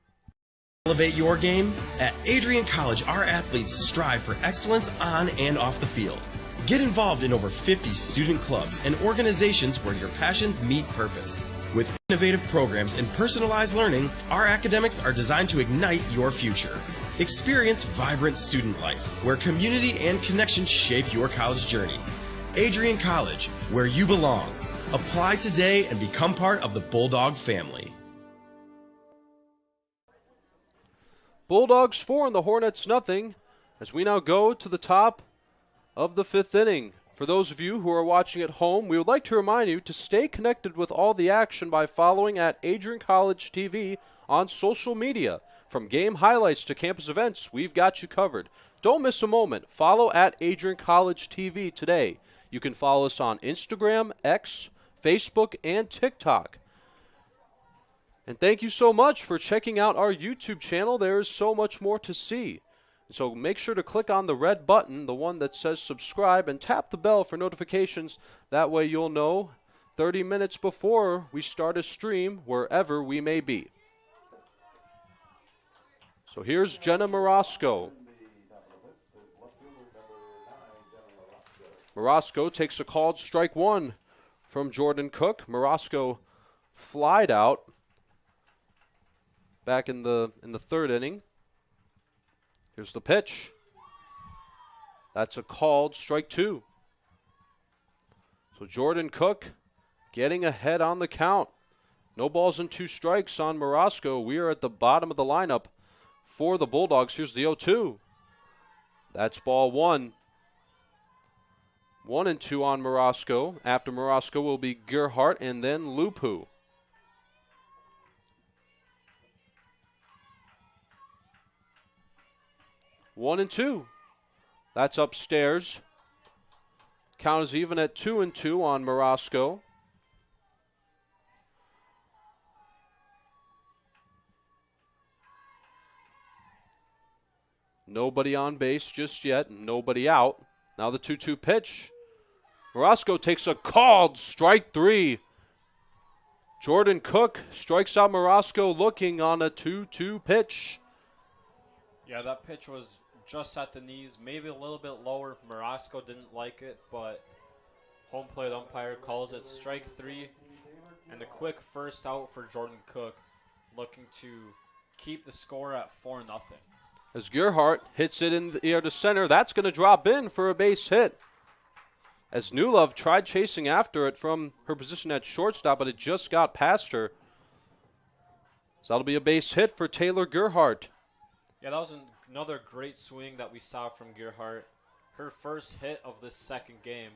Elevate your game? At Adrian College, our athletes strive for excellence on and off the field. Get involved in over 50 student clubs and organizations where your passions meet purpose. With innovative programs and personalized learning, our academics are designed to ignite your future. Experience vibrant student life, where community and connection shape your college journey. Adrian College, where you belong. Apply today and become part of the Bulldog family. Bulldogs 4 and the Hornets nothing, as we now go to the top of the fifth inning. For those of you who are watching at home, we would like to remind you to stay connected with all the action by following at Adrian College TV on social media. From game highlights to campus events, we've got you covered. Don't miss a moment. Follow at Adrian College TV today. You can follow us on Instagram, X, Facebook, and TikTok. And thank you so much for checking out our YouTube channel. There is so much more to see. So make sure to click on the red button, the one that says subscribe, and tap the bell for notifications. That way you'll know 30 minutes before we start a stream wherever we may be. So here's Jenna Morosco. Morosco takes a called strike one from Jordan Cook. Morosco flied out back in the third inning. Here's the pitch. That's a called strike two. So Jordan Cook getting ahead on the count. No balls and 2 strikes on Morosco. We are at the bottom of the lineup for the Bulldogs. Here's the 0-2. That's ball one. 1-2 on Morosco. After Morosco will be Gerhardt and then Lupu. One and two. That's upstairs. Count is even at 2-2 on Morosco. Nobody on base just yet. Nobody out. Now the 2-2 pitch. Morosco takes a called strike three. Jordan Cook strikes out Morosco looking on a 2-2 pitch. Yeah, that pitch was just at the knees, maybe a little bit lower. Morosco didn't like it, but home plate umpire calls it strike three, and a quick first out for Jordan Cook, looking to keep the score at 4-0. As Gerhardt hits it in the air to center, that's going to drop in for a base hit. As Newlove tried chasing after it from her position at shortstop, but it just got past her. So that'll be a base hit for Taylor Gerhardt. Yeah, that was another great swing that we saw from Gerhardt. Her first hit of this second game.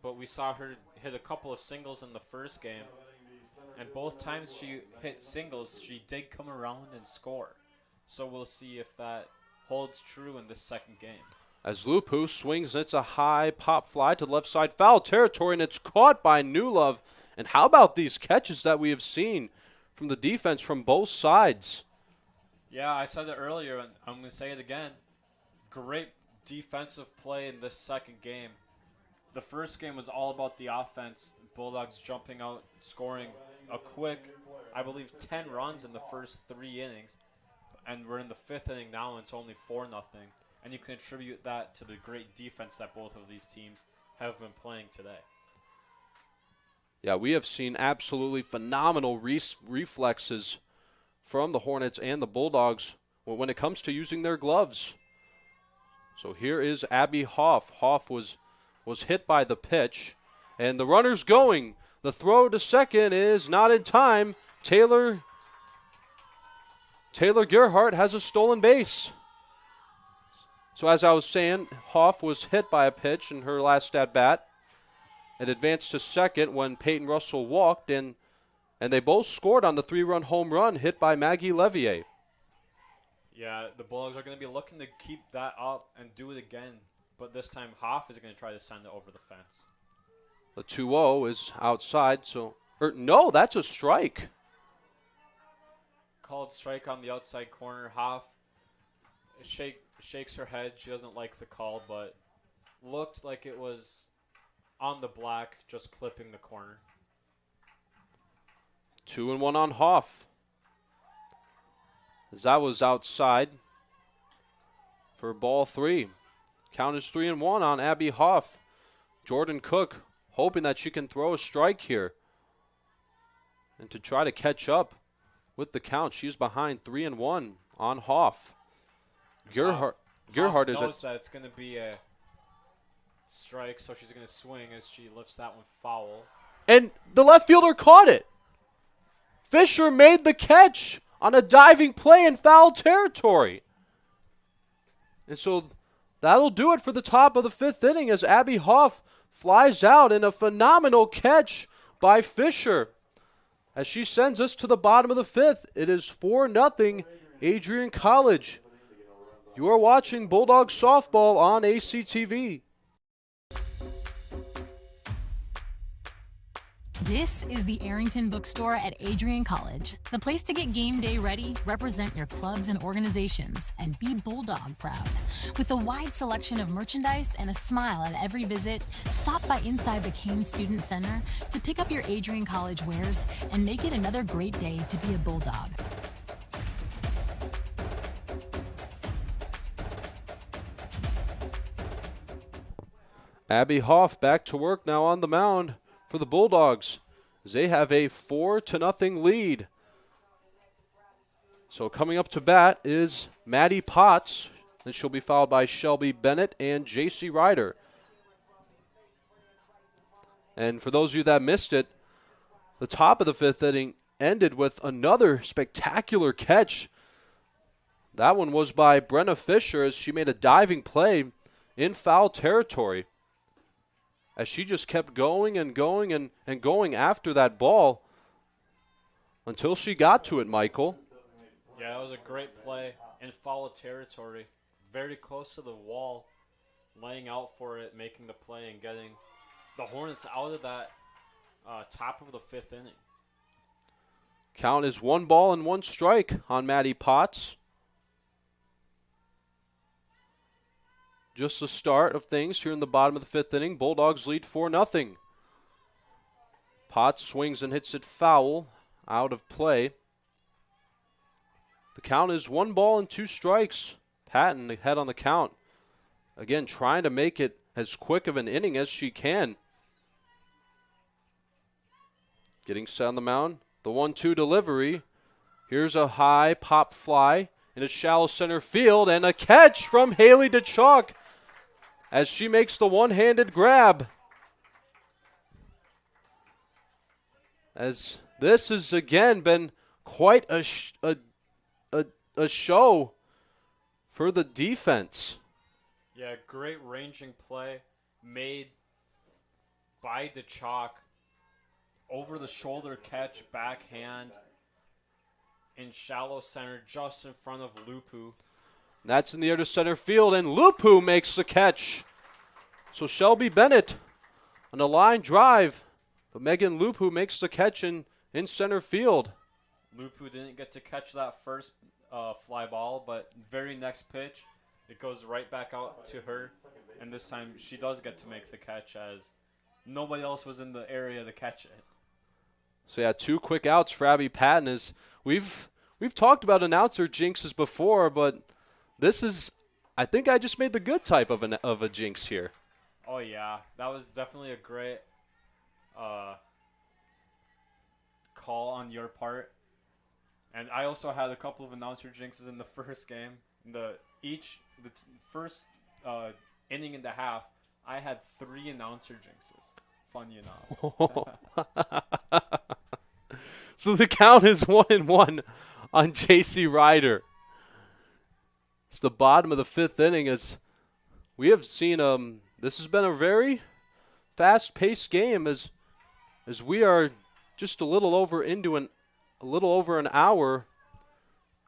But we saw her hit a couple of singles in the first game. And both times she hit singles, she did come around and score. So we'll see if that holds true in this second game. As Lupu swings, it's a high pop fly to left side foul territory, and it's caught by Newlove. And how about these catches that we have seen from the defense from both sides? Yeah, I said it earlier, and I'm going to say it again. Great defensive play in this second game. The first game was all about the offense. Bulldogs jumping out, scoring a quick, I believe, 10 runs in the first 3 innings. And we're in the 5th inning now, and it's only 4-0. And you can attribute that to the great defense that both of these teams have been playing today. Yeah, we have seen absolutely phenomenal reflexes from the Hornets and the Bulldogs when it comes to using their gloves. So here is Abby Hoff. Hoff was hit by the pitch, and the runner's going. The throw to second is not in time. Taylor Gerhardt has a stolen base. So as I was saying, Hoff was hit by a pitch in her last at-bat. It advanced to second when Peyton Russell walked, and they both scored on the 3-run home run hit by Maggie Levier. Yeah, the Bulldogs are going to be looking to keep that up and do it again. But this time, Hoff is going to try to send it over the fence. The 2-0 is outside, no, that's a strike. Called strike on the outside corner. Hoff shakes her head. She doesn't like the call, but looked like it was on the black, just clipping the corner. 2-1 on Hoff. As that was outside for ball 3. Count is 3-1 on Abby Hoff. Jordan Cook hoping that she can throw a strike here and to try to catch up with the count. She's behind 3-1 on Hoff. Gerhardt knows that it's going to be a strike, so she's going to swing as she lifts that one foul. And the left fielder caught it. Fisher made the catch on a diving play in foul territory. And so that'll do it for the top of the 5th inning as Abby Hoff flies out in a phenomenal catch by Fisher. As she sends us to the bottom of the 5th, it is 4-0 Adrian College. You are watching Bulldogs softball on ACTV. This is the Arrington Bookstore at Adrian College, the place to get game day ready, represent your clubs and organizations, and be Bulldog proud. With a wide selection of merchandise and a smile at every visit, stop by inside the Kane Student Center to pick up your Adrian College wares and make it another great day to be a Bulldog. Abby Hoff back to work now on the mound for the Bulldogs as they have a 4-0 lead. So coming up to bat is Maddie Potts. Then she'll be followed by Shelby Bennett and J.C. Ryder. And for those of you that missed it, the top of the 5th inning ended with another spectacular catch. That one was by Brenna Fisher as she made a diving play in foul territory. As she just kept going and going and going after that ball until she got to it, Michael. Yeah, that was a great play in foul territory. Very close to the wall, laying out for it, making the play, and getting the Hornets out of that top of the 5th inning. Count is 1-1 strike on Maddie Potts. Just the start of things here in the bottom of the 5th inning. Bulldogs lead 4-0. Potts swings and hits it foul, out of play. The count is 1-2 strikes. Patton ahead on the count. Again, trying to make it as quick of an inning as she can. Getting set on the mound. The 1-2 delivery. Here's a high pop fly in a shallow center field, and a catch from Haley DeChalk as she makes the one-handed grab. As this has again been quite a show for the defense. Yeah, great ranging play made by DeChalk. Over the shoulder catch, backhand in shallow center, just in front of Lupu. That's in the air to center field, and Lupu makes the catch. So Shelby Bennett on a line drive, but Megan Lupu makes the catch in center field. Lupu didn't get to catch that first fly ball, but very next pitch, it goes right back out to her, and this time she does get to make the catch as nobody else was in the area to catch it. So yeah, 2 quick outs for Abby Patton. As we've talked about announcer jinxes before, but this is, I think I just made the good type of a jinx here. Oh yeah, that was definitely a great call on your part. And I also had a couple of announcer jinxes in the first game. The first inning and a half, I had 3 announcer jinxes. Funny enough. So the count is 1-1 on JC Ryder. It's the bottom of the 5th inning as we have seen. This has been a very fast-paced game as we are just a little over an hour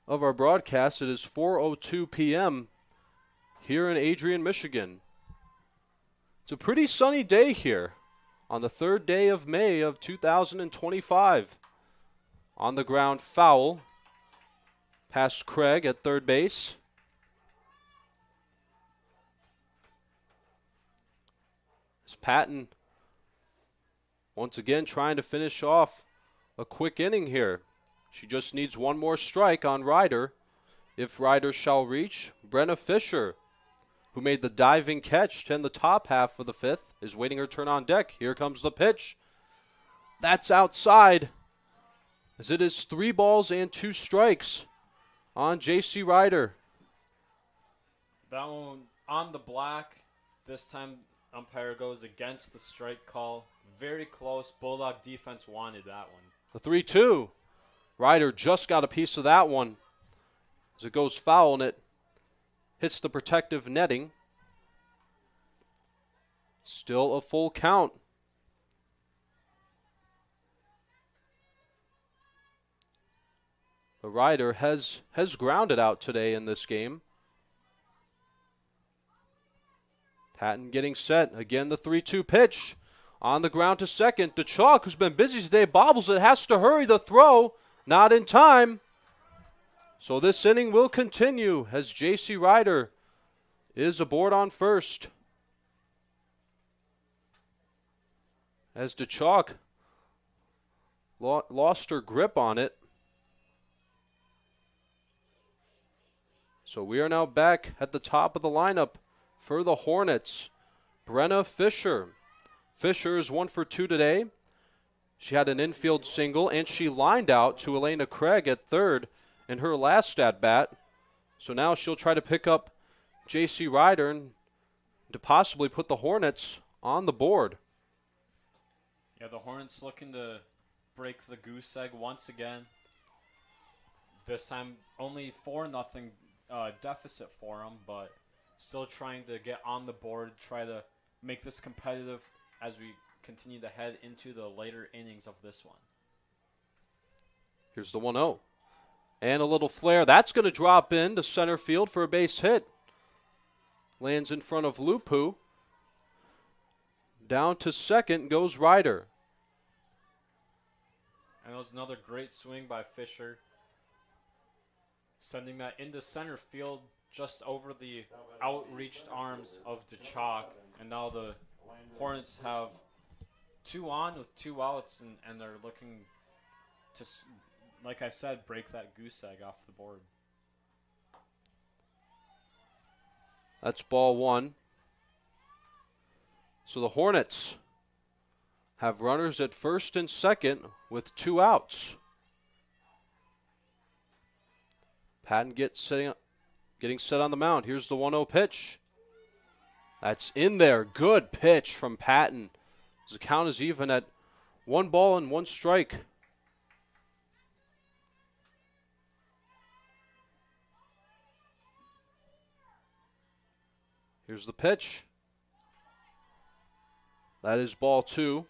of our broadcast. It is 4:02 p.m. here in Adrian, Michigan. It's a pretty sunny day here on the 3rd day of May of 2025. On the ground, foul past Craig at third base. As Patton once again trying to finish off a quick inning here. She just needs one more strike on Ryder. If Ryder shall reach, Brenna Fisher, who made the diving catch to end the top half of the 5th, is waiting her turn on deck. Here comes the pitch. That's outside, as it is 3 balls and 2 strikes on JC Ryder. That one on the black. This time umpire goes against the strike call. Very close. Bulldog defense wanted that one. The 3-2. Ryder just got a piece of that one as it goes foul, and it hits the protective netting. Still a full count. The Ryder has grounded out today in this game. Patton getting set. Again, the 3-2 pitch. On the ground to second. DeChalk, who's been busy today, bobbles it. Has to hurry the throw. Not in time. So this inning will continue as JC Ryder is aboard on first. As DeChalk lost her grip on it. So we are now back at the top of the lineup for the Hornets. Brenna Fisher. Fisher is 1 for 2 today. She had an infield single, and she lined out to Elena Craig at third in her last at-bat. So now she'll try to pick up JC Ryder and to possibly put the Hornets on the board. Yeah, the Hornets looking to break the goose egg once again. This time only 4-0 deficit for them, but still trying to get on the board, try to make this competitive as we continue to head into the later innings of this one. Here's the 1-0. And a little flare. That's going to drop in to center field for a base hit. Lands in front of Lupu. Down to second goes Ryder. And it was another great swing by Fisher, sending that into center field just over the outreached arms of DeChalk. And now the Hornets have 2 on with 2 outs, and they're looking to, like I said, break that goose egg off the board. That's ball 1. So the Hornets have runners at first and second with 2 outs. Patton getting set on the mound. Here's the 1-0 pitch. That's in there. Good pitch from Patton. The count is even at 1 ball and 1 strike. Here's the pitch. That is ball 2.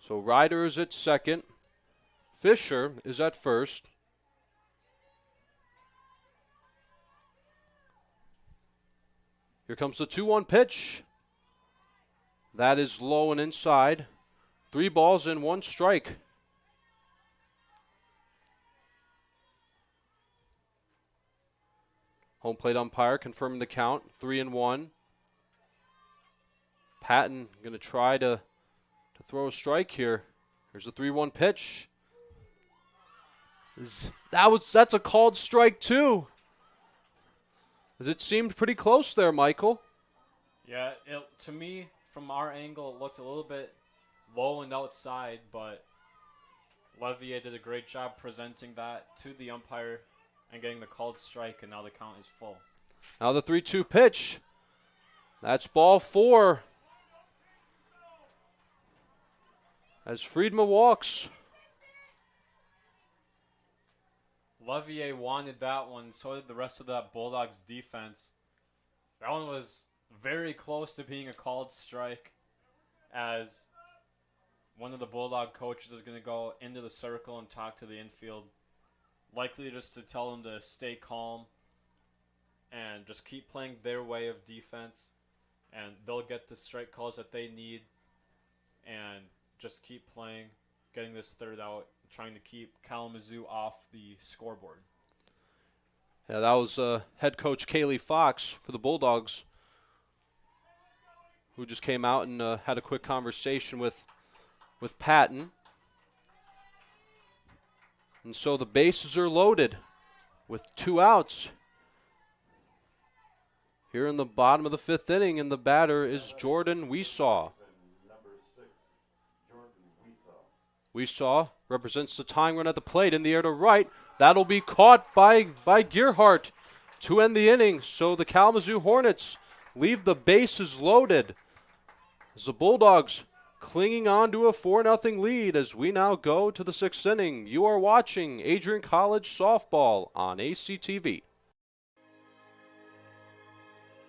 So Ryder is at second. Fisher is at first. Here comes the 2-1 pitch. That is low and inside. 3 balls and 1 strike. Home plate umpire confirming the count. 3-1. Patton going to try to throw a strike here. Here's a 3-1 pitch. That's a called strike too. As it seemed pretty close there, Michael. Yeah, to me, from our angle, it looked a little bit low and outside, but Levier did a great job presenting that to the umpire and getting the called strike, and now the count is full. Now the 3-2 pitch. That's ball 4. As Friedman walks. Levier wanted that one, so did the rest of that Bulldogs defense. That one was very close to being a called strike, as one of the Bulldog coaches is going to go into the circle and talk to the infield, likely just to tell them to stay calm and just keep playing their way of defense, and they'll get the strike calls that they need and just keep playing, getting this third out, trying to keep Kalamazoo off the scoreboard. Yeah, that was head coach Kaylee Fox for the Bulldogs, who just came out and had a quick conversation with Patton. And so the bases are loaded with 2 outs. Here in the bottom of the 5th inning, and the batter is Jordan Weesaw. Weesaw represents the tying run at the plate in the air to right. That'll be caught by Gearhart to end the inning. So the Kalamazoo Hornets leave the bases loaded as the Bulldogs clinging on to a 4-0 lead as we now go to the 6th inning. You are watching Adrian College Softball on ACTV.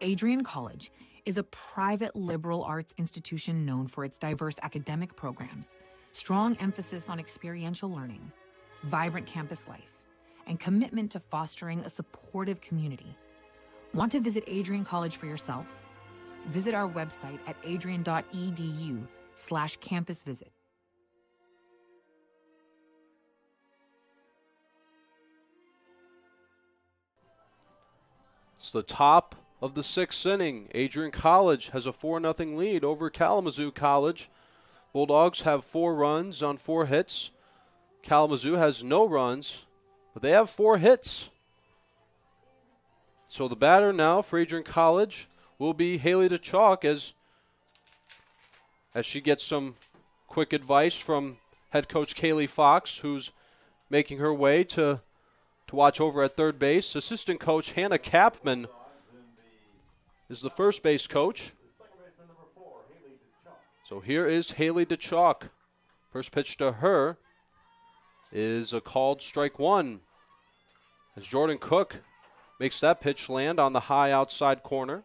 Adrian College is a private liberal arts institution known for its diverse academic programs, strong emphasis on experiential learning, vibrant campus life, and commitment to fostering a supportive community. Want to visit Adrian College for yourself? Visit our website at adrian.edu/campus visit. It's the top of the 6th inning. Adrian College has a 4-0 lead over Kalamazoo College. Bulldogs have 4 runs on 4 hits. Kalamazoo has no runs, but they have 4 hits. So the batter now for Adrian College will be Haley DeChalk as she gets some quick advice from head coach Kaylee Fox, who's making her way to watch over at third base. Assistant coach Hannah Kapman is the first base coach. So here is Haley DeChalk. First pitch to her is a called strike 1. As Jordan Cook makes that pitch land on the high outside corner.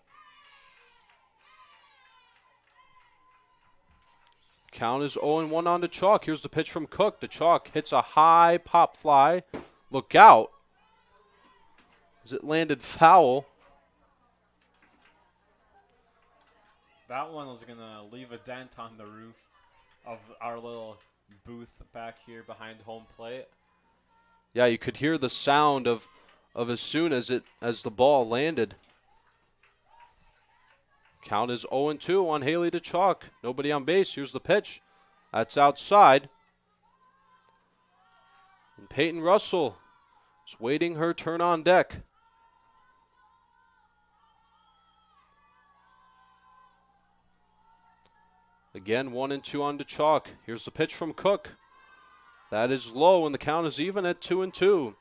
Count is 0-1 on DeChalk. Here's the pitch from Cook. DeChalk hits a high pop fly. Look out, as it landed foul. That one was going to leave a dent on the roof of our little booth back here behind home plate. Yeah, you could hear the sound of as soon as the ball landed. Count is 0-2 on Haley DeChalk. Nobody on base. Here's the pitch. That's outside. And Peyton Russell is waiting her turn on deck. Again, 1-2 on DeChalk. Here's the pitch from Cook. That is low, and the count is even at 2-2.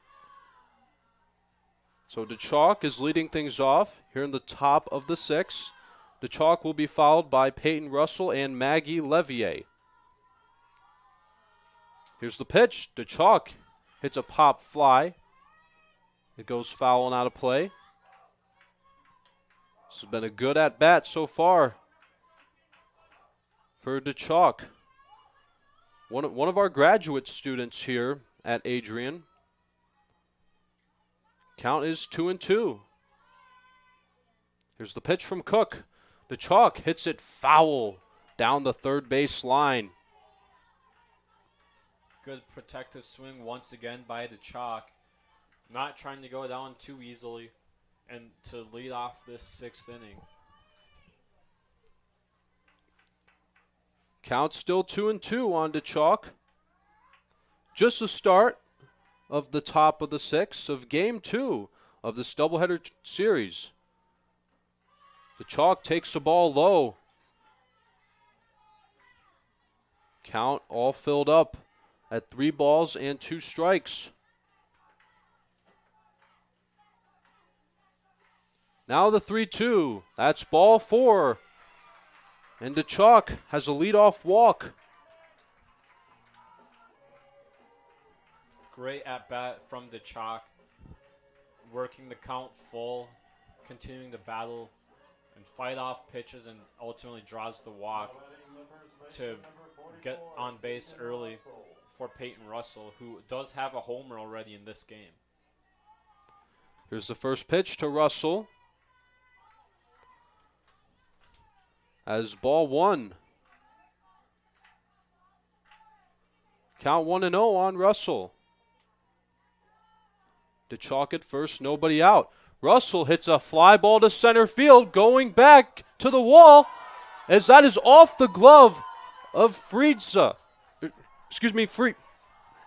So DeChalk is leading things off here in the top of the 6th. DeChalk will be followed by Peyton Russell and Maggie Levier. Here's the pitch. DeChalk hits a pop fly. It goes foul and out of play. This has been a good at-bat so far for DeChalk. One of our graduate students here at Adrian. Count is 2-2. Here's the pitch from Cook. DeChalk hits it foul down the third base line. Good protective swing once again by DeChalk. Not trying to go down too easily and to lead off this 6th inning. Count still 2-2 on DeChalk. Just the start of the top of the 6th of Game 2 of this doubleheader series. DeChalk takes the ball low. Count all filled up at 3 balls and 2 strikes. Now the 3-2. That's ball 4. And DeChalk has a leadoff walk. Great at-bat from DeChalk. Working the count full, continuing to battle and fight off pitches, and ultimately draws the walk to get on base early for Peyton Russell, who does have a homer already in this game. Here's the first pitch to Russell. As ball 1. Count 1-0 on Russell. DeChalk at first, nobody out. Russell hits a fly ball to center field, going back to the wall, as that is off the glove of Friedza.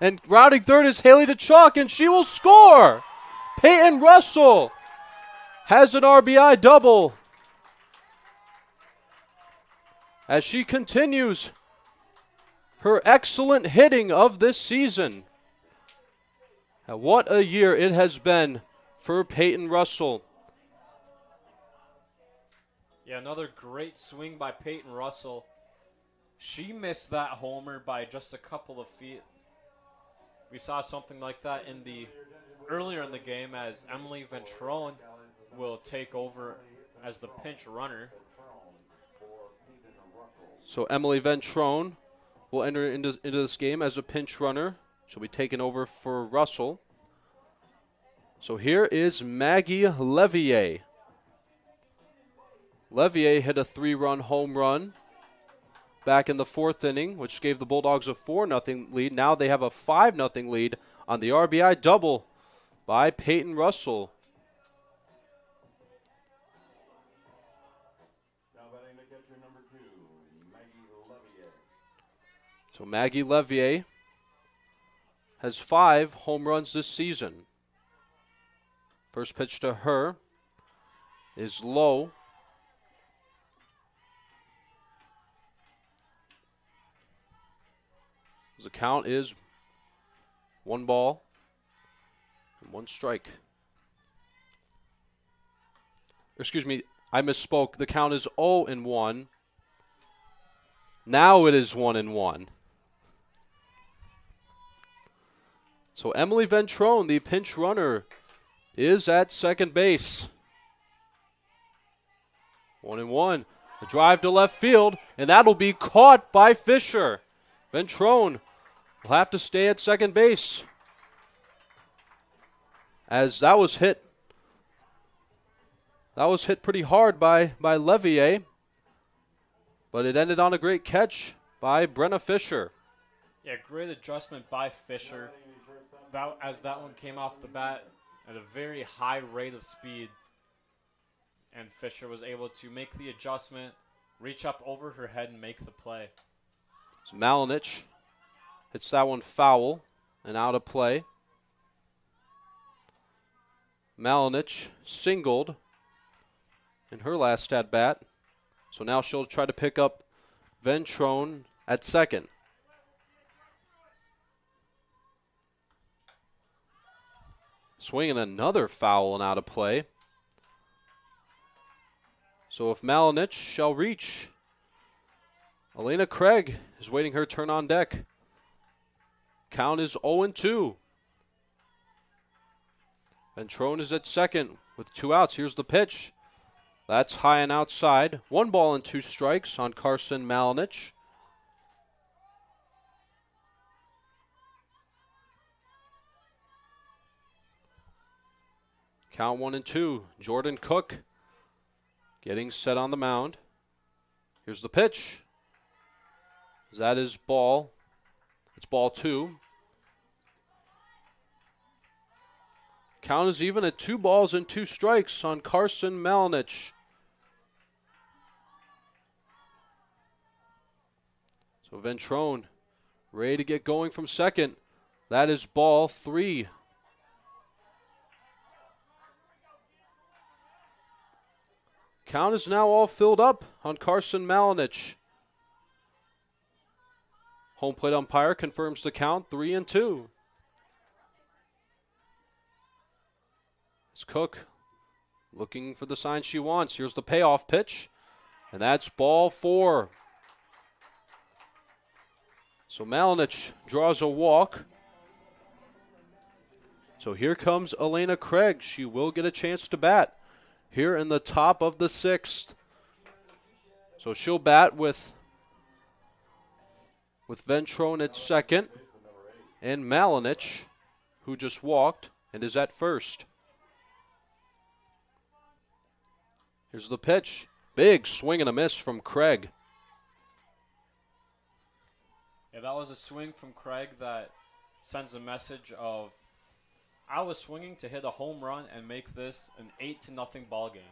And rounding third is Haley DeChalk, and she will score. Peyton Russell has an RBI double as she continues her excellent hitting of this season. And what a year it has been for Peyton Russell. Yeah, another great swing by Peyton Russell. She missed that homer by just a couple of feet. We saw something like that earlier in the game, as Emily Ventrone will take over as the pinch runner. So Emily Ventrone will enter into this game as a pinch runner. She'll be taking over for Russell. So here is Maggie Levier. Levier hit a 3-run home run back in the 4th inning, which gave the Bulldogs a 4-0 lead. Now they have a 5-0 lead on the RBI double by Peyton Russell. Now batting the catcher, number 2, Maggie Levier. So Maggie Levier has 5 home runs this season. First pitch to her is low. The count is 1 ball and 1 strike. Excuse me, I misspoke. The count is 0-1. Now it is 1-1. So Emily Ventrone, the pinch runner, is at second base. 1-1. A drive to left field, and that'll be caught by Fisher. Ventrone will have to stay at second base, as that was hit. That was hit pretty hard by Levier, but it ended on a great catch by Brenna Fisher. Yeah, great adjustment by Fisher. As that one came off the bat at a very high rate of speed, and Fisher was able to make the adjustment, reach up over her head, and make the play. So Malinich hits that one foul and out of play. Malinich singled in her last at bat, so now she'll try to pick up Ventrone at second. Swinging another foul and out of play. So if Malinich shall reach, Elena Craig is waiting her turn on deck. Count is 0-2. Ventrone is at second with 2 outs. Here's the pitch. That's high and outside. 1 ball and 2 strikes on Carson Malinich. Count 1-2. Jordan Cook getting set on the mound. Here's the pitch. That is ball. It's ball 2. Count is even at 2 balls and 2 strikes on Carson Malinich. So Ventrone ready to get going from second. That is ball 3. Count is now all filled up on Carson Malinich. Home plate umpire confirms the count, 3-2. It's Cook looking for the sign she wants. Here's the payoff pitch, and that's ball 4. So Malinich draws a walk. So here comes Elena Craig. She will get a chance to bat here in the top of the 6th. So she'll bat with Ventrone at second, and Malinich, who just walked and is at first. Here's the pitch. Big swing and a miss from Craig. Yeah, that was a swing from Craig that sends a message of, I was swinging to hit a home run and make this an 8-0 ball game.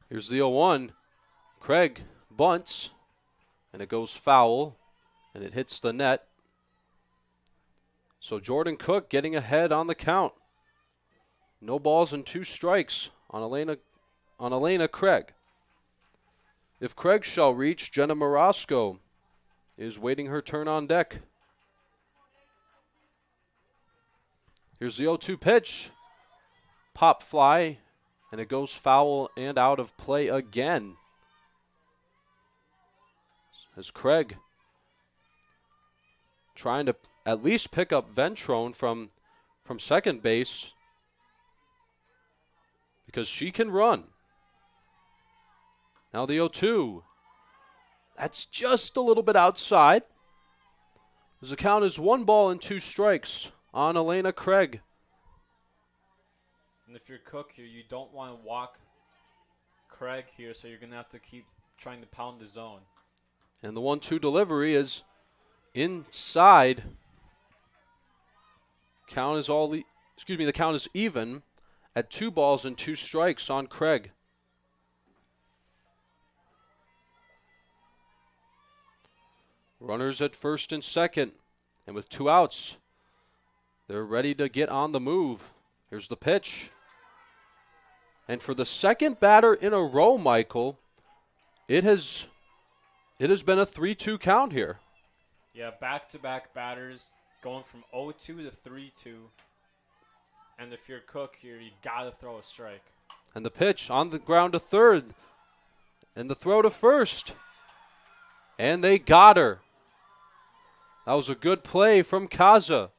Here's the 0-1. Craig bunts, and it goes foul, and it hits the net. So Jordan Cook getting ahead on the count. No balls and 2 strikes on Elena Craig. If Craig shall reach, Jenna Morosco is waiting her turn on deck. Here's the 0-2 pitch. Pop fly, and it goes foul and out of play again. As Craig trying to at least pick up Ventrone from second base, because she can run. Now the 0-2. That's just a little bit outside. As the count is 1 ball and 2 strikes on Elena Craig. And if you're Cook here, you don't want to walk Craig here, so you're going to have to keep trying to pound the zone. And the 1-2 delivery is inside. The count is even at 2 balls and 2 strikes on Craig. Runners at first and second, and with 2 outs, they're ready to get on the move. Here's the pitch. And for the second batter in a row, Michael, it has been a 3-2 count here. Yeah, back-to-back batters going from 0-2 to 3-2. And if you're Cook here, you got to throw a strike. And the pitch on the ground to third. And the throw to first. And they got her. That was a good play from Kaza.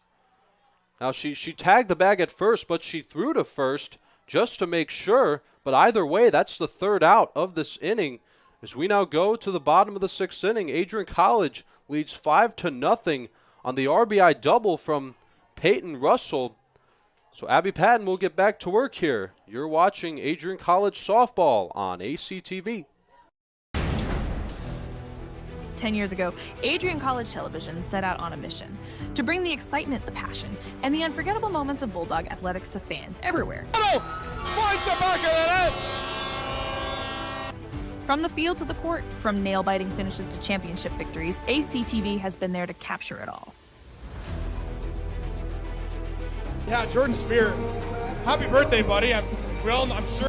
Now she tagged the bag at first, but she threw to first just to make sure. But either way, that's the 3rd out of this inning. As we now go to the bottom of the 6th inning, Adrian College leads 5-0 on the RBI double from Peyton Russell. So Abby Patton will get back to work here. You're watching Adrian College softball on ACTV. 10 years ago, Adrian College Television set out on a mission to bring the excitement, the passion, and the unforgettable moments of Bulldog athletics to fans everywhere. From the field to the court, from nail-biting finishes to championship victories, ACTV has been there to capture it all. Yeah, Jordan Spear, happy birthday, buddy. I'm sure.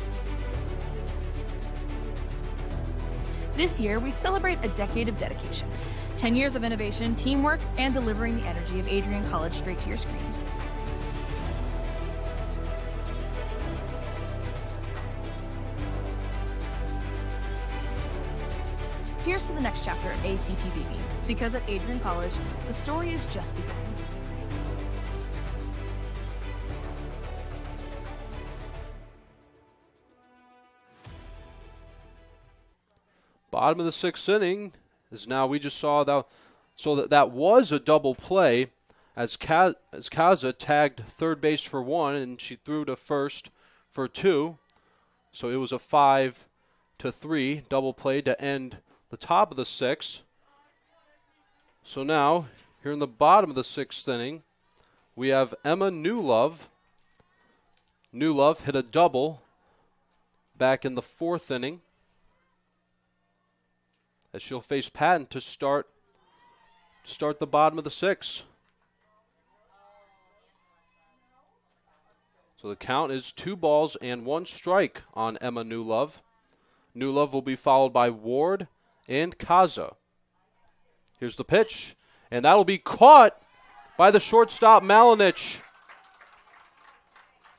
This year, we celebrate a decade of dedication, 10 years of innovation, teamwork, and delivering the energy of Adrian College straight to your screen. Here's to the next chapter at ACTVB, because at Adrian College, the story is just beginning. Bottom of the 6th inning is now, we just saw that, so that was a double play as Kaza tagged third base for 1 and she threw to first for 2. So it was a 5-3 double play to end the top of the 6th. So now, here in the bottom of the 6th inning, we have Emma Newlove. Newlove hit a double back in the 4th inning, as she'll face Patton to start the bottom of the 6th. So the count is 2 balls and 1 strike on Emma Newlove. Newlove will be followed by Ward and Kaza. Here's the pitch, and that'll be caught by the shortstop Malinich.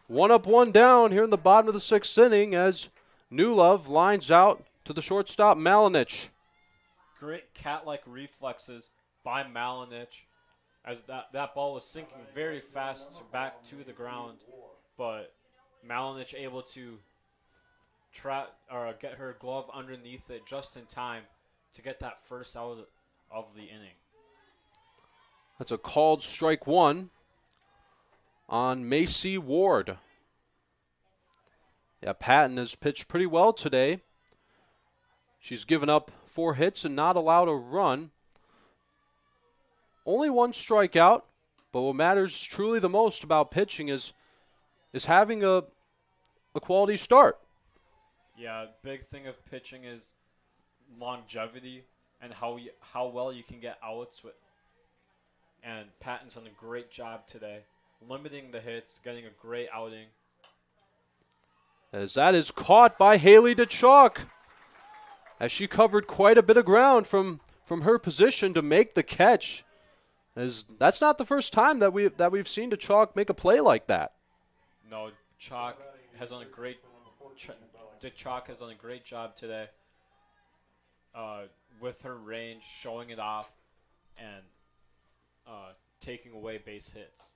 1 up, 1 down here in the bottom of the 6th inning as Newlove lines out to the shortstop Malinich. Great cat-like reflexes by Malinich as that ball was sinking very fast back to the ground, but Malinich able to get her glove underneath it just in time to get that first out of the inning. That's a called strike 1 on Macy Ward. Yeah, Patton has pitched pretty well today. She's given up 4 hits and not allowed a run. Only 1 strikeout, but what matters truly the most about pitching is having a quality start. Yeah, big thing of pitching is longevity and how well you can get outs with. And Patton's done a great job today, limiting the hits, getting a great outing. As that is caught by Haley DeChalk, as she covered quite a bit of ground from her position to make the catch. As that's not the first time that we've seen DeChalk make a play like that. No, DeChalk has done a great job today with her range, showing it off, and taking away base hits.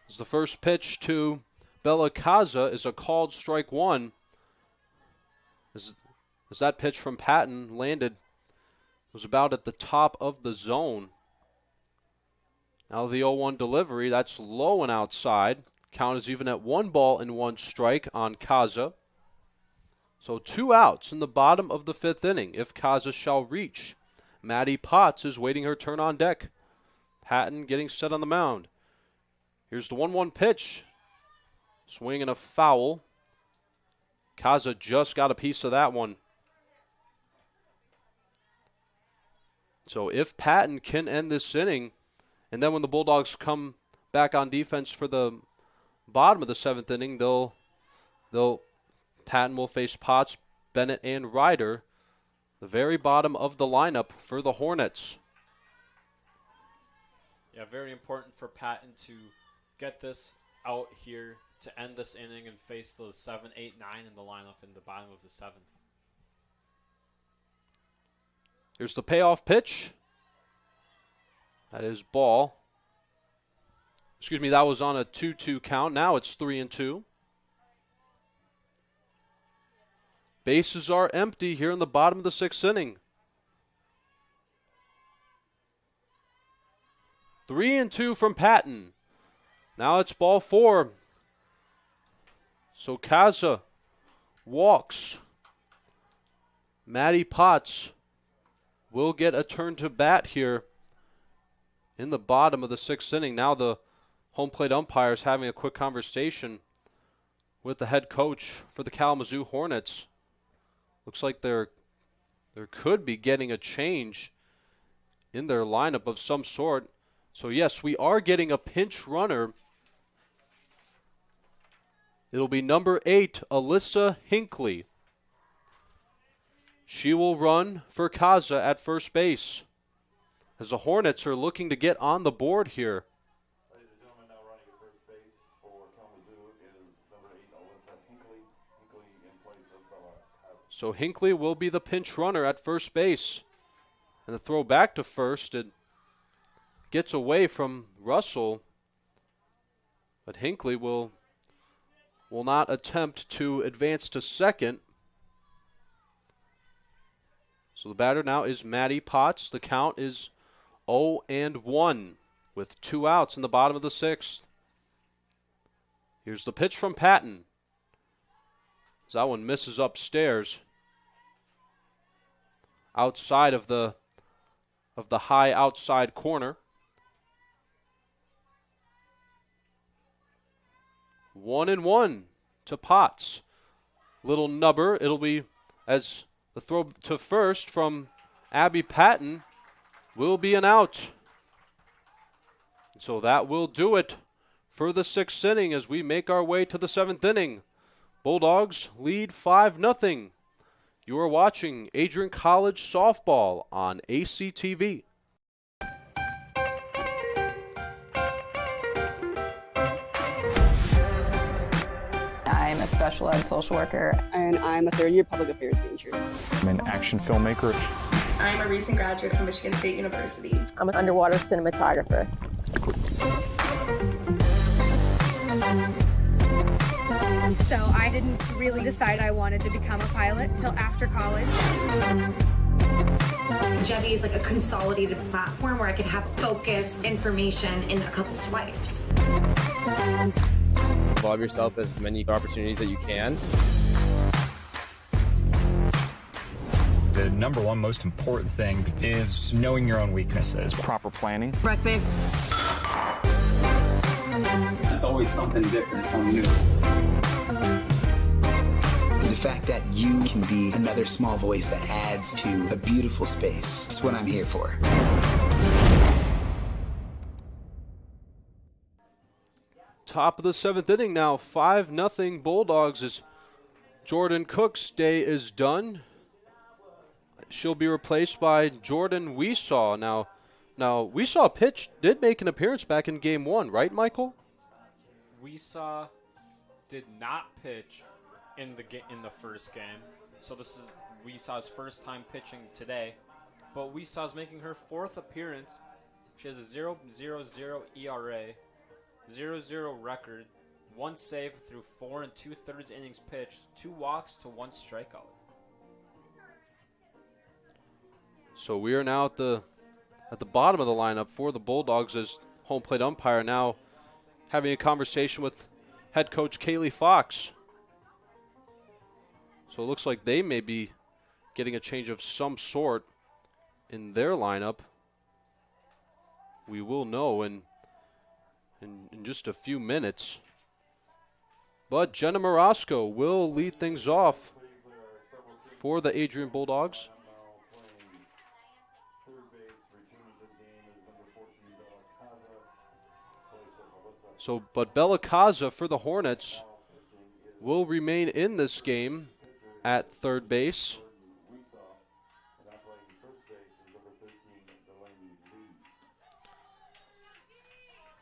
As the first pitch to Bella Kaza is a called strike 1. As that pitch from Patton landed, was about at the top of the zone. Now the 0-1 delivery, that's low and outside. Count is even at 1 ball and 1 strike on Kaza. So 2 outs in the bottom of the 5th inning if Kaza shall reach. Maddie Potts is waiting her turn on deck. Patton getting set on the mound. Here's the 1-1 pitch. Swing and a foul. Kaza just got a piece of that one. So if Patton can end this inning, and then when the Bulldogs come back on defense for the bottom of the 7th inning, Patton will face Potts, Bennett, and Ryder, the very bottom of the lineup for the Hornets. Yeah, very important for Patton to get this out here to end this inning and face the 7, 8, 9 in the lineup in the bottom of the 7th. Here's the payoff pitch. That is ball. Excuse me, that was on a 2-2 count. Now it's 3-2. Bases are empty here in the bottom of the 6th inning. 3-2 from Patton. Now it's ball 4. So Kaza walks. Maddie Potts will get a turn to bat here in the bottom of the 6th inning. Now the home plate umpire is having a quick conversation with the head coach for the Kalamazoo Hornets. Looks like there could be getting a change in their lineup of some sort. So yes, we are getting a pinch runner. It'll be number 8, Alyssa Hinckley. She will run for Kaza at first base, as the Hornets are looking to get on the board here. Ladies and gentlemen, now running at first base for Kalamazoo is number 8, Alyssa Hinckley. Hinckley in place of Bella Kaza. So Hinckley will be the pinch runner at first base. And the throw back to first, it gets away from Russell. But Hinckley will not attempt to advance to second. So the batter now is Maddie Potts. The count is 0-1 with 2 outs in the bottom of the 6th. Here's the pitch from Patton. That one misses upstairs. Outside of the high outside corner. 1-1 to Potts. Little nubber. It'll be as the throw to first from Abby Patton will be an out. So that will do it for the 6th inning as we make our way to the 7th inning. Bulldogs lead 5-0. You are watching Adrian College Softball on ACTV. I'm a special ed social worker. And I'm a third-year public affairs major. I'm an action filmmaker. I'm a recent graduate from Michigan State University. I'm an underwater cinematographer. So I didn't really decide I wanted to become a pilot till after college. Jevy is like a consolidated platform where I could have focused information in a couple swipes. Involve yourself as many opportunities that you can. The number one most important thing is knowing your own weaknesses. Proper planning. Breakfast. It's always something different, something new. The fact that you can be another small voice that adds to a beautiful space. That's what I'm here for. Top of the 7th inning now, 5-0 Bulldogs as Jordan Cook's day is done. She'll be replaced by Jordan Weesaw. Now Weesaw pitch did make an appearance back in game 1, right, Michael? Weesaw did not pitch in the first game, so this is Weesaw's first time pitching today. But Weesaw's making her 4th appearance. She has a 0.00 ERA, 0-0 record, 1 save through 4 2/3 innings pitched, 2 walks to 1 strikeout. So we are now at the bottom of the lineup for the Bulldogs as home plate umpire now having a conversation with head coach Kaylee Fox. So it looks like they may be getting a change of some sort in their lineup. We will know in just a few minutes. But Jenna Morosco will lead things off for the Adrian Bulldogs. But Bella Caza for the Hornets will remain in this game at third base.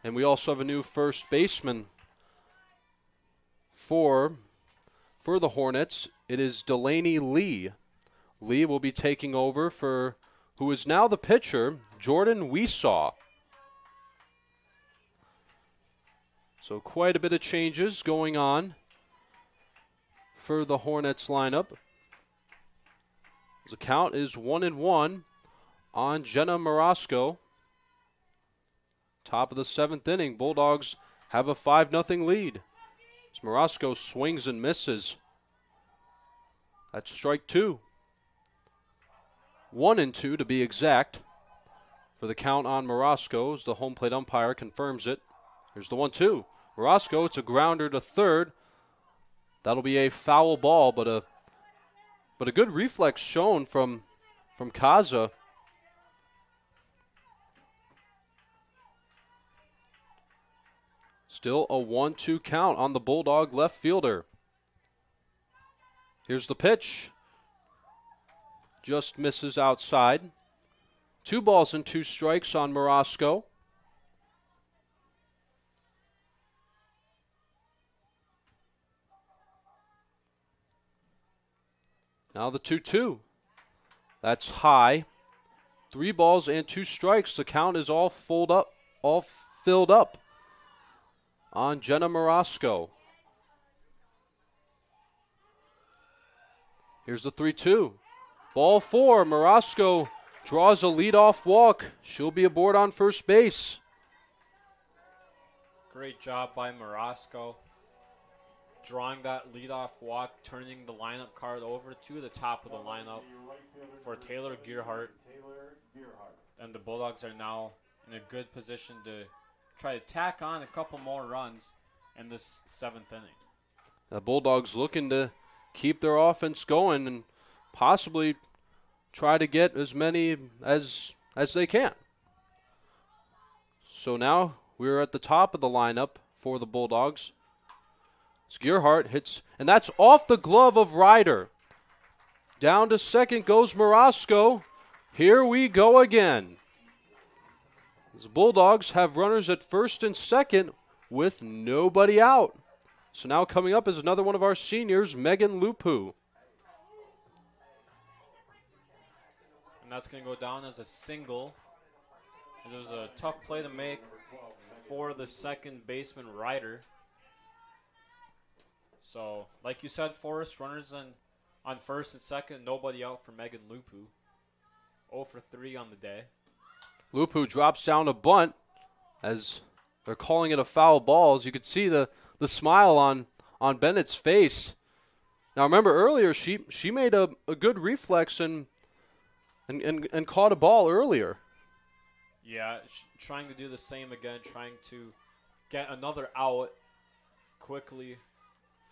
And we also have a new first baseman for the Hornets. It is Delaney Lee. Lee will be taking over for who is now the pitcher, Jordan Weesaw. So quite a bit of changes going on for the Hornets lineup. The count is 1-1 on Jenna Morosco. Top of the 7th inning, Bulldogs have a 5-0 lead. As Morosco swings and misses. That's strike 2. 1-2 to be exact. For the count on Morosco as the home plate umpire confirms it. Here's the 1-2. Morosco, it's a grounder to third. That'll be a foul ball, but a good reflex shown from Caza. Still a 1-2 count on the Bulldog left fielder. Here's the pitch. Just misses outside. 2 balls and 2 strikes on Morosco. Now the 2-2. That's high. 3 balls and 2 strikes. The count is all filled up on Jenna Morosco. Here's the 3-2. Ball 4. Morosco draws a leadoff walk. She'll be aboard on first base. Great job by Morosco. Drawing that leadoff walk, turning the lineup card over to the top of the lineup for Taylor Gearhart. And the Bulldogs are now in a good position to try to tack on a couple more runs in this 7th inning. The Bulldogs looking to keep their offense going and possibly try to get as many as they can. So now we're at the top of the lineup for the Bulldogs. Gearhart hits, and that's off the glove of Ryder. Down to second goes Morosco. Here we go again. The Bulldogs have runners at first and second with nobody out. So now coming up is another one of our seniors, Megan Lupu. And that's going to go down as a single. It was a tough play to make for the second baseman, Ryder. So, like you said, Forrest, runners on first and second, nobody out for Megan Lupu. 0 for 3 on the day. Lupu drops down a bunt as they're calling it a foul ball. As you could see the smile on Bennett's face. Now remember earlier she made a good reflex and caught a ball earlier. Yeah, trying to do the same again, trying to get another out quickly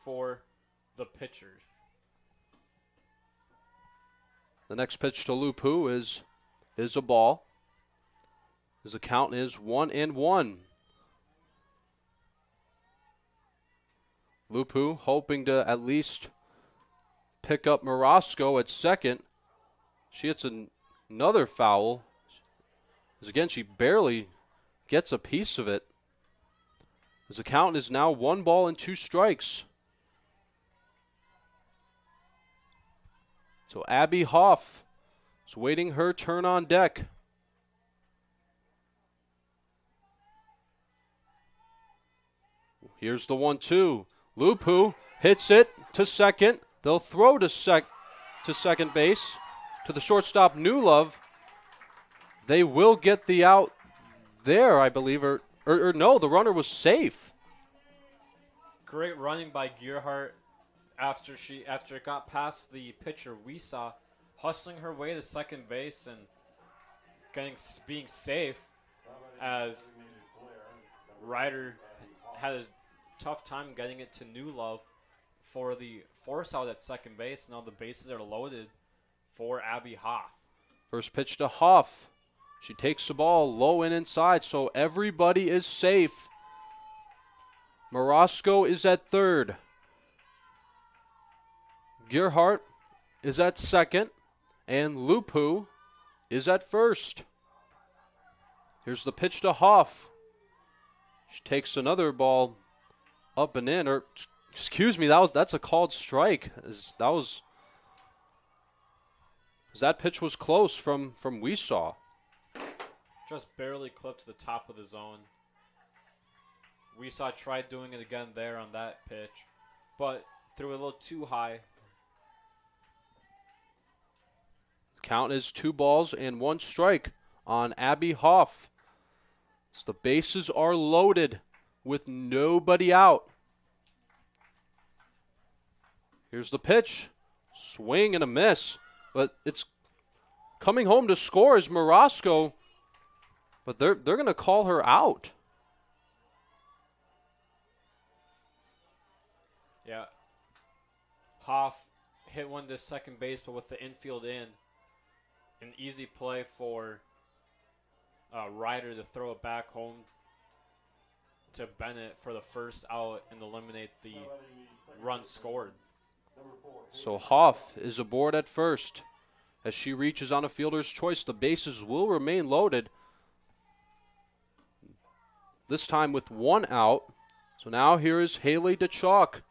for the pitchers. The next pitch to Lupu is a ball. As the count is 1-1. Lupu hoping to at least pick up Morosco at second. She hits another foul. As again, she barely gets a piece of it. As the count is now 1 ball and 2 strikes. So Abby Hoff is waiting her turn on deck. Here's the 1-2. Lupu hits it to second. They'll throw to second base to the shortstop Newlove. They will get the out there, I believe, or no, the runner was safe. Great running by Gearhart after it got past the pitcher we saw, hustling her way to second base and being safe, as Ryder had a tough time getting it to Newlove for the force out at second base. Now the bases are loaded for Abby Hoff. First pitch to Hoff. She takes the ball low and inside, so everybody is safe. Morosco is at third. Gearhart is at second, and Lupu is at first. Here's the pitch to Hoff. She takes another ball up and in, or excuse me, that's a called strike. That pitch was close from we saw. Just barely clipped to the top of the zone. We saw tried doing it again there on that pitch, but threw a little too high. Count is 2 balls and 1 strike on Abby Hoff. So the bases are loaded with nobody out. Here's the pitch. Swing and a miss. But it's coming home to score is Morosco. But they're going to call her out. Yeah. Hoff hit one to second base, but with the infield in. An easy play for Ryder to throw it back home to Bennett for the first out and eliminate the run scored. So Hoff is aboard at first. As she reaches on a fielder's choice, the bases will remain loaded. This time with 1 out. So now here is Haley DeChalk.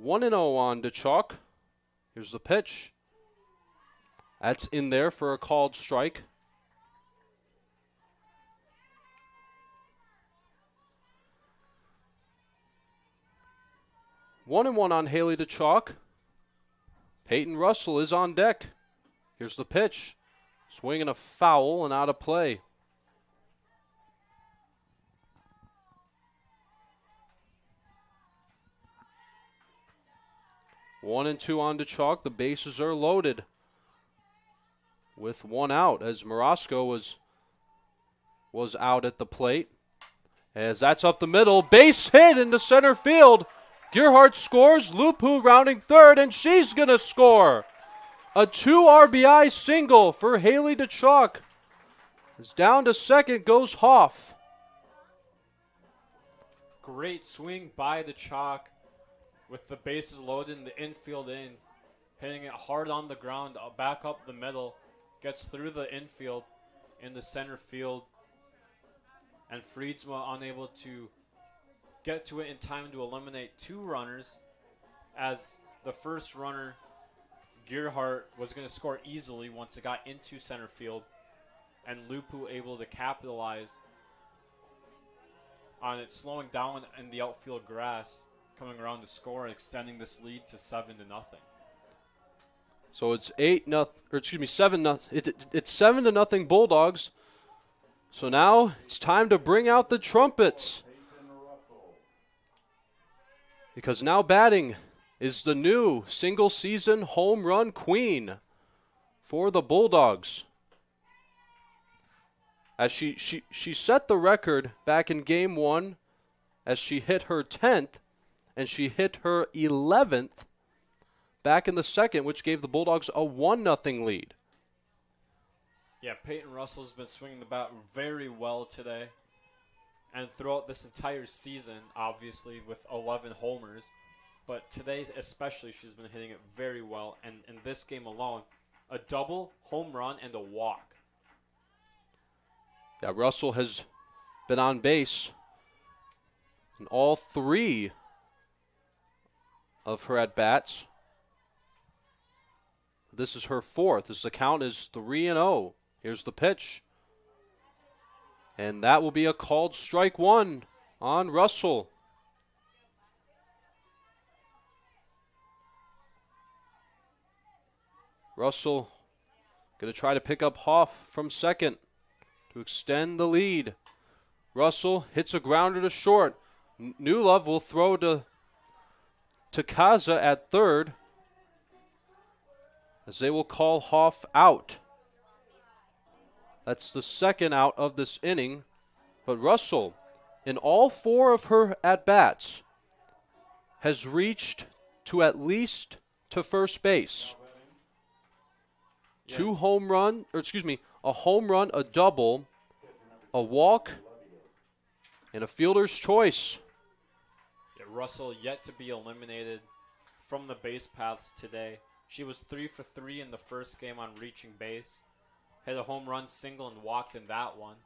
1-0 on DeChalk. Here's the pitch. That's in there for a called strike. One and one on Haley DeChalk. Peyton Russell is on deck. Here's the pitch. Swinging a foul and out of play. One and two on DeChalk. The bases are loaded with one out as Morosco was out at the plate. As that's up the middle. Base hit into center field. Gearhart scores. Lupu rounding third, and she's going to score. A 2 RBI single for Haley DeChalk. As down to second goes Hoff. Great swing by DeChalk with the bases loaded and the infield in. Hitting it hard on the ground, back up the middle. Gets through the infield into center field. And Friedsma unable to get to it in time to eliminate 2 runners, as the first runner, Gearhart, was going to score easily once it got into center field, and Lupu able to capitalize on it slowing down in the outfield grass, coming around to score and extending this lead to 7-0. So it's 7-0. It's 7-0 Bulldogs. So now it's time to bring out the trumpets. Because now batting is the new single-season home run queen for the Bulldogs. As she set the record back in Game 1 as she hit her 10th and she hit her 11th back in the second, which gave the Bulldogs a 1-0 lead. Yeah, Peyton Russell's been swinging the bat very well today. And throughout this entire season, obviously, with 11 homers. But today especially, she's been hitting it very well. And in this game alone, a double, home run, and a walk. Yeah, Russell has been on base in all 3 of her at-bats. This is her 4th, as the count is 3-0. Here's the pitch. And that will be a called strike 1 on Russell. Russell going to try to pick up Hoff from second to extend the lead. Russell hits a grounder to short. Newlove will throw to Kaza at third, as they will call Hoff out. That's the second out of this inning. But Russell, in all 4 of her at-bats, has reached to at least to first base. A home run, a double, a walk, and a fielder's choice. Yeah, Russell yet to be eliminated from the base paths today. She was 3 for 3 in the first game on reaching base. Hit a home run single and walked in that one.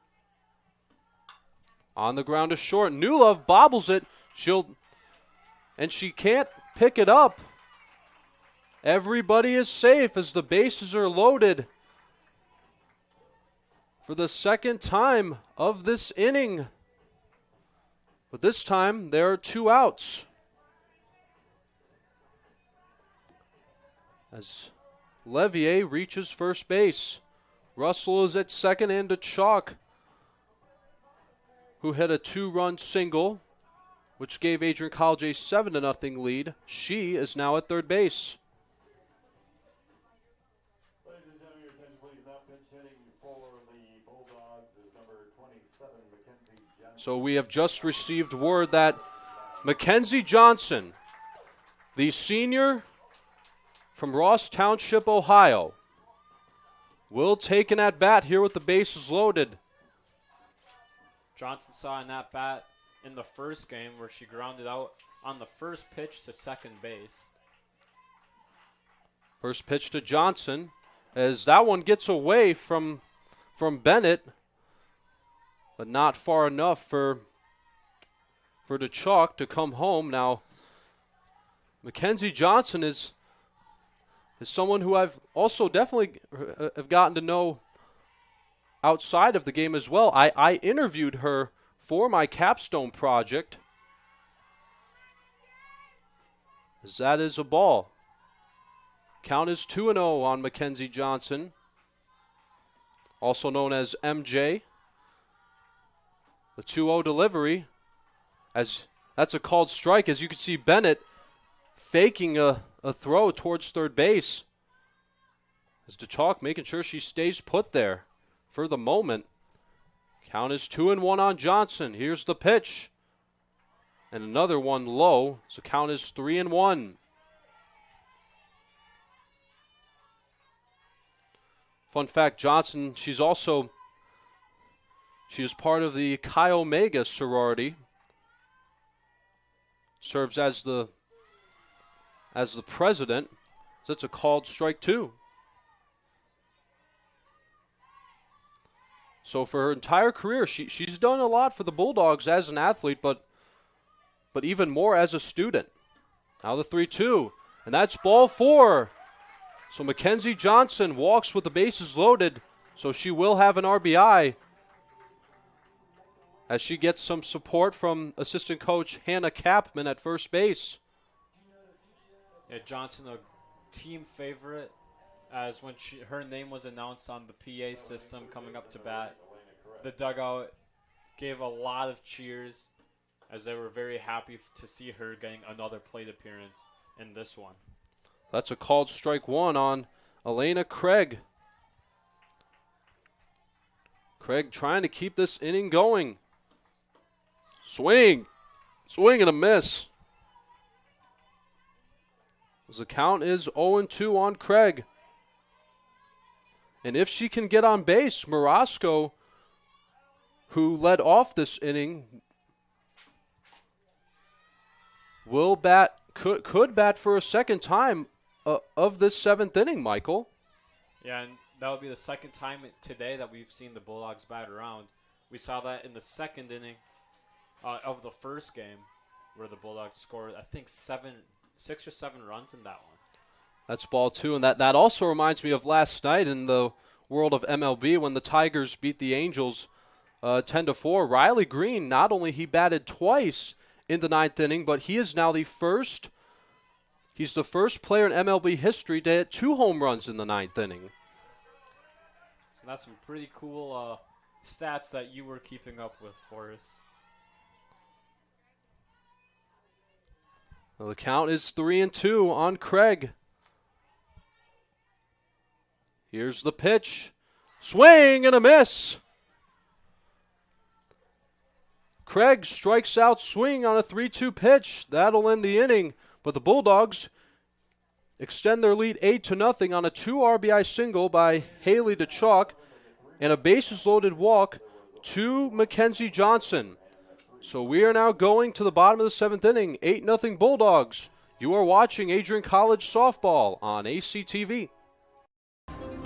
On the ground to short. Newlove bobbles it. She can't pick it up. Everybody is safe as the bases are loaded for the second time of this inning. But this time there are 2 outs. As Levier reaches first base. Russell is at second, and DeChalk, who hit a 2-run single, which gave Adrian College a 7-0 lead. She is now at third base. Ladies and gentlemen, your attention please. Now pitch hitting for the Bulldogs is number 27, Mackenzie Johnson. So we have just received word that Mackenzie Johnson, the senior from Ross Township, Ohio, will take an at-bat here with the bases loaded. Johnson saw an at-bat in the first game where she grounded out on the first pitch to second base. First pitch to Johnson, as that one gets away from Bennett, but not far enough for DeChalk to come home. Now, Mackenzie Johnson is someone who I've also definitely have gotten to know outside of the game as well. I interviewed her for my capstone project. As that is a ball. Count is 2-0 on Mackenzie Johnson, also known as MJ. The 2-0 delivery, as that's a called strike. As you can see, Bennett faking a throw towards third base. As DeChalk making sure she stays put there for the moment. Count is 2-1 on Johnson. Here's the pitch. And another one low, so count is 3-1. Fun fact, Johnson, she is part of the Chi Omega sorority. Serves as the president. That's a called strike 2. So for her entire career, she's done a lot for the Bulldogs as an athlete, but even more as a student. Now the 3-2, and that's ball 4. So Mackenzie Johnson walks with the bases loaded, so she will have an RBI as she gets some support from assistant coach Hannah Kapman at first base. Yeah, Johnson, a team favorite, as when her name was announced on the PA system coming up to bat, the dugout gave a lot of cheers, as they were very happy to see her getting another plate appearance in this one. That's a called strike 1 on Elena Craig. Craig trying to keep this inning going. Swing and a miss. As the count is 0-2 on Craig. And if she can get on base, Morosco, who led off this inning, will bat, could bat for a second time of this 7th inning, Michael. Yeah, and that would be the second time today that we've seen the Bulldogs bat around. We saw that in the 2nd inning of the first game, where the Bulldogs scored, I think, 6 or 7 runs in that one. That's ball 2, and that also reminds me of last night in the world of MLB when the Tigers beat the Angels 10-4. Riley Green, not only he batted twice in the 9th inning, but he is now the first player in MLB history to hit 2 home runs in the 9th inning. So that's some pretty cool stats that you were keeping up with, Forrest. Well, the count is 3-2 on Craig. Here's the pitch. Swing and a miss. Craig strikes out swing on a 3-2 pitch. That'll end the inning. But the Bulldogs extend their lead 8-0 on a 2 RBI single by Haley DeChalk and a bases-loaded walk to Mackenzie Johnson. So we are now going to the bottom of the 7th inning, 8-0 Bulldogs. You are watching Adrian College softball on ACTV.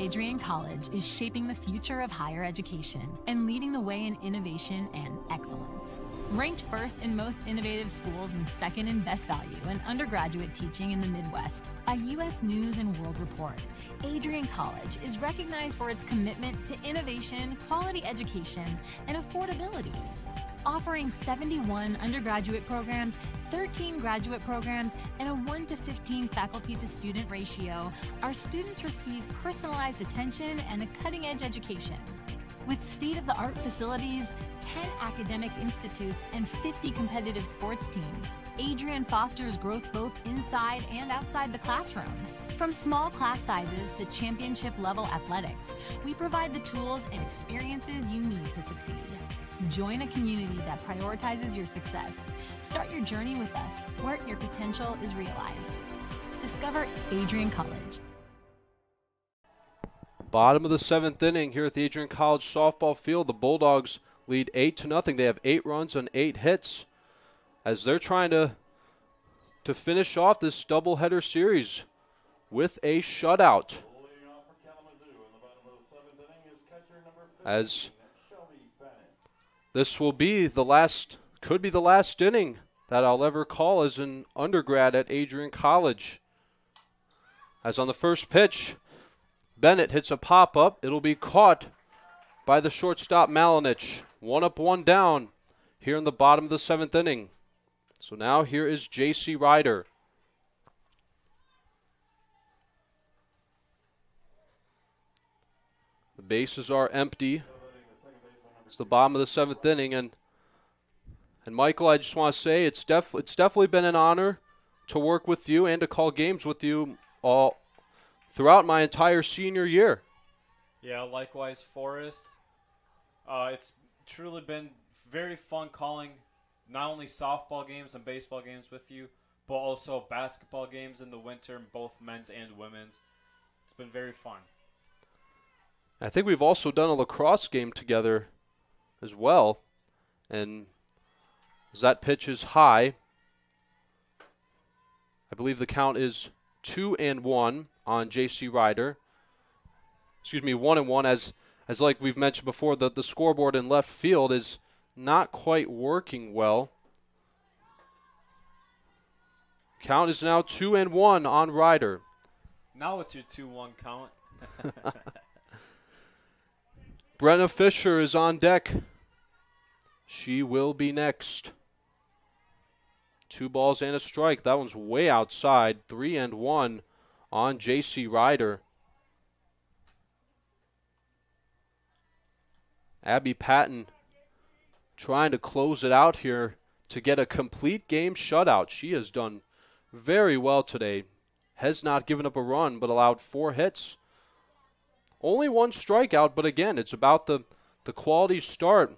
Adrian College is shaping the future of higher education and leading the way in innovation and excellence. Ranked first in most innovative schools and second in best value in undergraduate teaching in the Midwest by U.S. News and World Report, Adrian College is recognized for its commitment to innovation, quality education, and affordability. Offering 71 undergraduate programs, 13 graduate programs, and a 1-to-15 faculty-to-student ratio, our students receive personalized attention and a cutting-edge education. With state-of-the-art facilities, 10 academic institutes, and 50 competitive sports teams, Adrian fosters growth both inside and outside the classroom. From small class sizes to championship-level athletics, we provide the tools and experiences you need to succeed. Join a community that prioritizes your success. Start your journey with us, where your potential is realized. Discover Adrian College. Bottom of the 7th inning here at the Adrian College softball field. The Bulldogs lead 8-0. They have 8 runs on 8 hits as they're trying to finish off this doubleheader series with a shutout. As this will be the last, could be the last inning that I'll ever call as an undergrad at Adrian College. As on the first pitch, Bennett hits a pop-up. It'll be caught by the shortstop Malinich. 1 up, 1 down here in the bottom of the 7th inning. So now here is J.C. Ryder. The bases are empty. It's the bottom of the 7th inning, and Michael, I just want to say it's definitely been an honor to work with you and to call games with you all throughout my entire senior year. Yeah, likewise, Forrest. It's truly been very fun calling not only softball games and baseball games with you, but also basketball games in the winter, both men's and women's. It's been very fun. I think we've also done a lacrosse game together as well, and as that pitch is high, I believe the count is 2-1 on J.C. Ryder. 1-1 as like we've mentioned before, the scoreboard in left field is not quite working well. Count is now 2-1 on Ryder. Now it's your 2-1 count. Brenna Fisher is on deck. She will be next. 2 balls and a strike. That one's way outside. 3-1 on J.C. Ryder. Abby Patton trying to close it out here to get a complete game shutout. She has done very well today. Has not given up a run, but allowed 4 hits. Only 1 strikeout, but again, it's about the quality start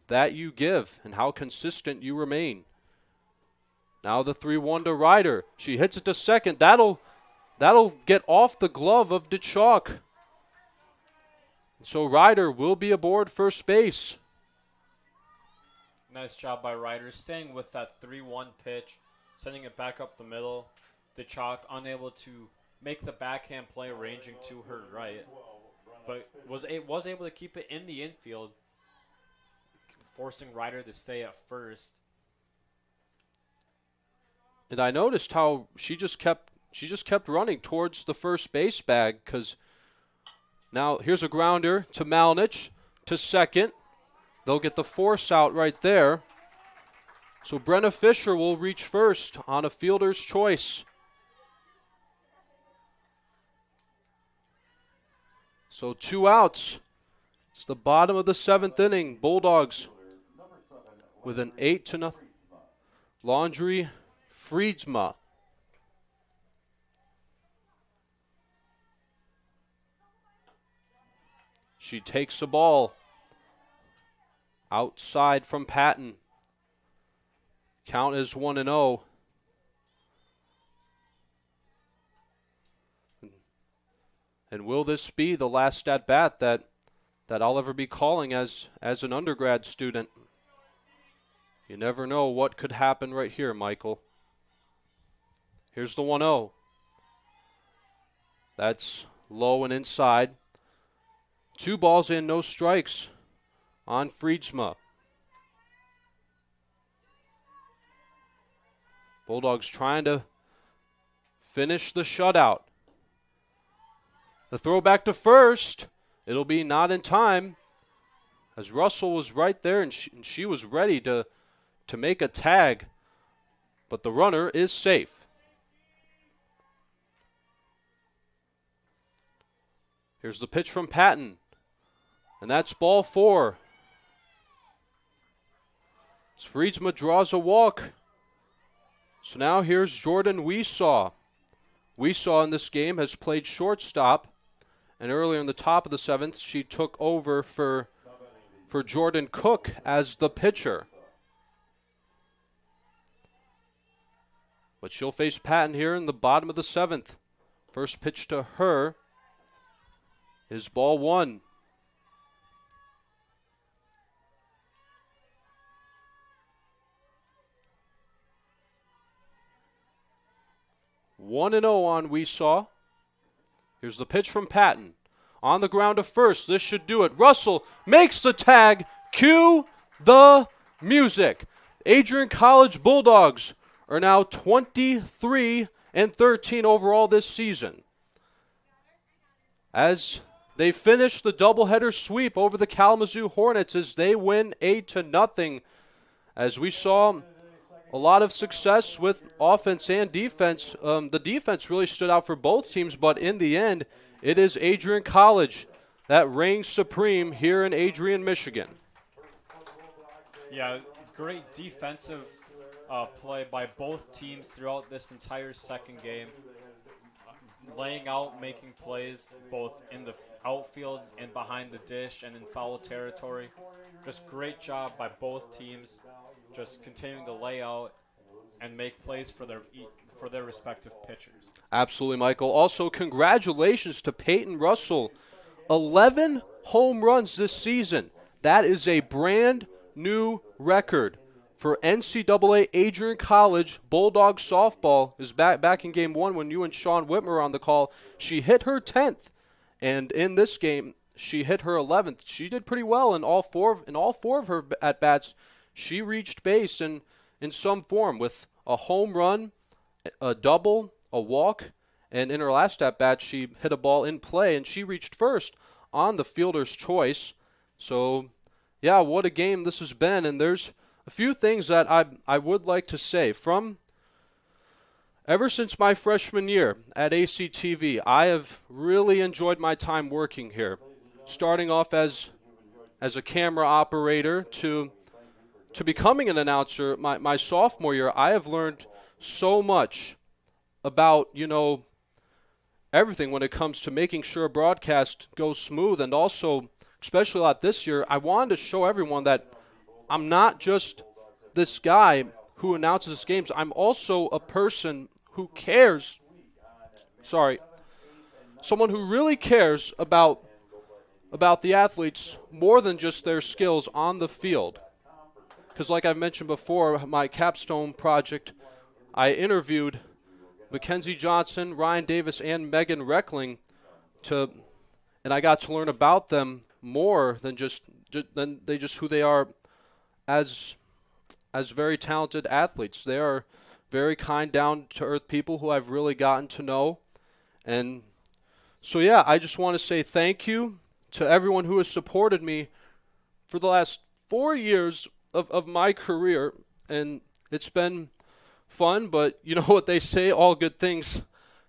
that you give and how consistent you remain. Now the 3-1 to Ryder. She hits it to second. That'll get off the glove of DeChalk. So Ryder will be aboard first base. Nice job by Ryder, staying with that 3-1 pitch, sending it back up the middle. DeChalk unable to make the backhand play, ranging to her right, but was able to keep it in the infield, forcing Ryder to stay at first. And I noticed how she just kept running towards the first base bag, because now here's a grounder to Malinich to second. They'll get the force out right there. So Brenna Fisher will reach first on a fielder's choice. So 2 outs. It's the bottom of the 7th inning. Bulldogs with an 8-0. Laundry Friedsma. She takes the ball outside from Patton. Count is 1-0. And will this be the last at bat that I'll ever be calling as an undergrad student? You never know what could happen right here, Michael. Here's the 1-0. That's low and inside. 2 balls in, no strikes on Friedsma. Bulldogs trying to finish the shutout. The throw back to first. It'll be not in time, as Russell was right there and she was ready to make a tag, but the runner is safe. Here's the pitch from Patton, and that's ball 4. As Friedsma draws a walk. So now here's Jordan Weesaw. Weesaw in this game has played shortstop, and earlier in the top of the 7th, she took over for Jordan Cook as the pitcher. But she'll face Patton here in the bottom of the 7th. First pitch to her is ball 1. One and 0 on Weesaw. Here's the pitch from Patton. On the ground to first. This should do it. Russell makes the tag. Cue the music. Adrian College Bulldogs are now 23-13 overall this season, as they finish the doubleheader sweep over the Kalamazoo Hornets as they win 8-0. As we saw a lot of success with offense and defense. The defense really stood out for both teams, but in the end, it is Adrian College that reigns supreme here in Adrian, Michigan. Yeah, great defensive play by both teams throughout this entire second game. Laying out, making plays both in the outfield and behind the dish and in foul territory. Just great job by both teams, just continuing to lay out and make plays for their respective pitchers. Absolutely, Michael. Also, congratulations to Peyton Russell. 11 home runs this season. That is a brand new record for NCAA Adrian College Bulldogs softball. Is back in game 1 when you and Sean Whitmer were on the call. She hit her 10th, and in this game she hit her 11th. She did pretty well in all four of her at bats. She reached base in some form with a home run, a double, a walk, and in her last at bat she hit a ball in play and she reached first on the fielder's choice. So yeah, what a game this has been, and there's a few things that I would like to say. From ever since my freshman year at ACTV, I have really enjoyed my time working here. Starting off as a camera operator to becoming an announcer my sophomore year, I have learned so much about, everything when it comes to making sure a broadcast goes smooth, and also, especially a lot this year, I wanted to show everyone that I'm not just this guy who announces games. I'm also a person who cares. Someone who really cares about the athletes more than just their skills on the field. Because like I've mentioned before, my capstone project, I interviewed Mackenzie Johnson, Ryan Davis, and Megan Reckling, and I got to learn about them more than just who they are as very talented athletes. They are very kind, down-to-earth people who I've really gotten to know. And so, yeah, I just want to say thank you to everyone who has supported me for the last 4 years of my career. And it's been fun, but you know what they say, all good things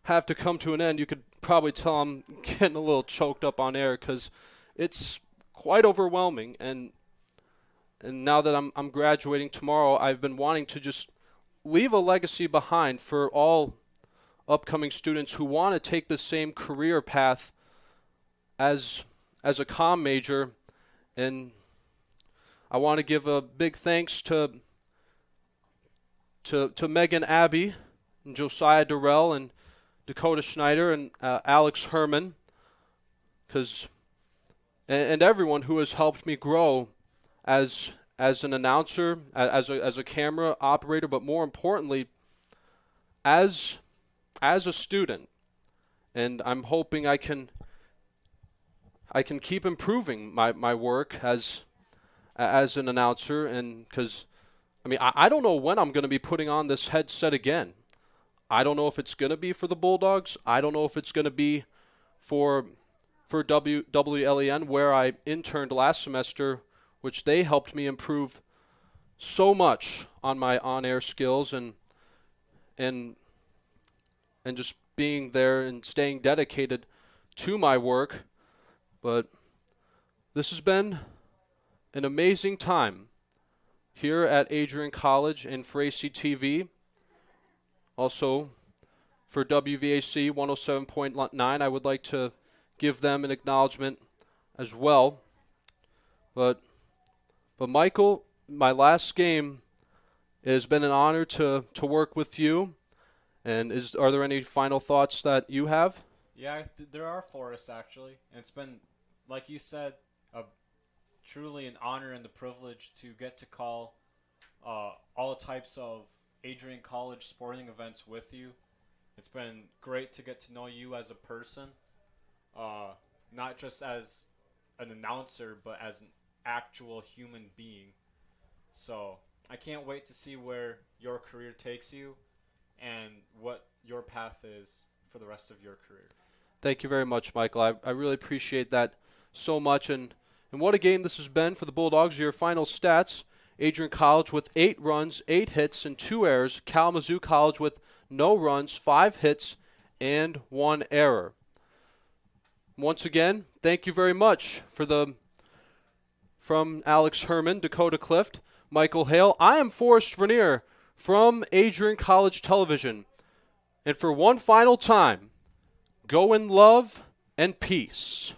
have to come to an end. You could probably tell I'm getting a little choked up on air because it's quite overwhelming. And now that I'm graduating tomorrow, I've been wanting to just leave a legacy behind for all upcoming students who want to take the same career path as a comm major. And I want to give a big thanks to Megan Abbey and Josiah Durrell and Dakota Schneider and Alex Herman, and everyone who has helped me grow as an announcer, as a camera operator, but more importantly, as a student. And I'm hoping I can keep improving my work as an announcer, and because I don't know when I'm going to be putting on this headset again. I don't know if it's going to be for the Bulldogs. I don't know if it's going to be for WLEN, where I interned last semester, which they helped me improve so much on my on-air skills and just being there and staying dedicated to my work. But this has been an amazing time here at Adrian College and for ACTV. Also, for WVAC 107.9, I would like to give them an acknowledgement as well. But Michael, my last game, it has been an honor to work with you. And are there any final thoughts that you have? Yeah, there are for us, actually. And it's been, like you said, truly an honor and the privilege to get to call all types of Adrian College sporting events with you. It's been great to get to know you as a person, not just as an announcer, but as an actual human being. So I can't wait to see where your career takes you and what your path is for the rest of your career. Thank you very much, Michael. I really appreciate that so much. And what a game this has been for the Bulldogs. Your final stats: Adrian College with 8 runs, 8 hits, and 2 errors. Kalamazoo College with no runs, 5 hits, and 1 error. Once again, thank you very much from Alex Herman, Dakota Clift, Michael Hale. I am Forrest Vernier from Adrian College Television. And for one final time, go in love and peace.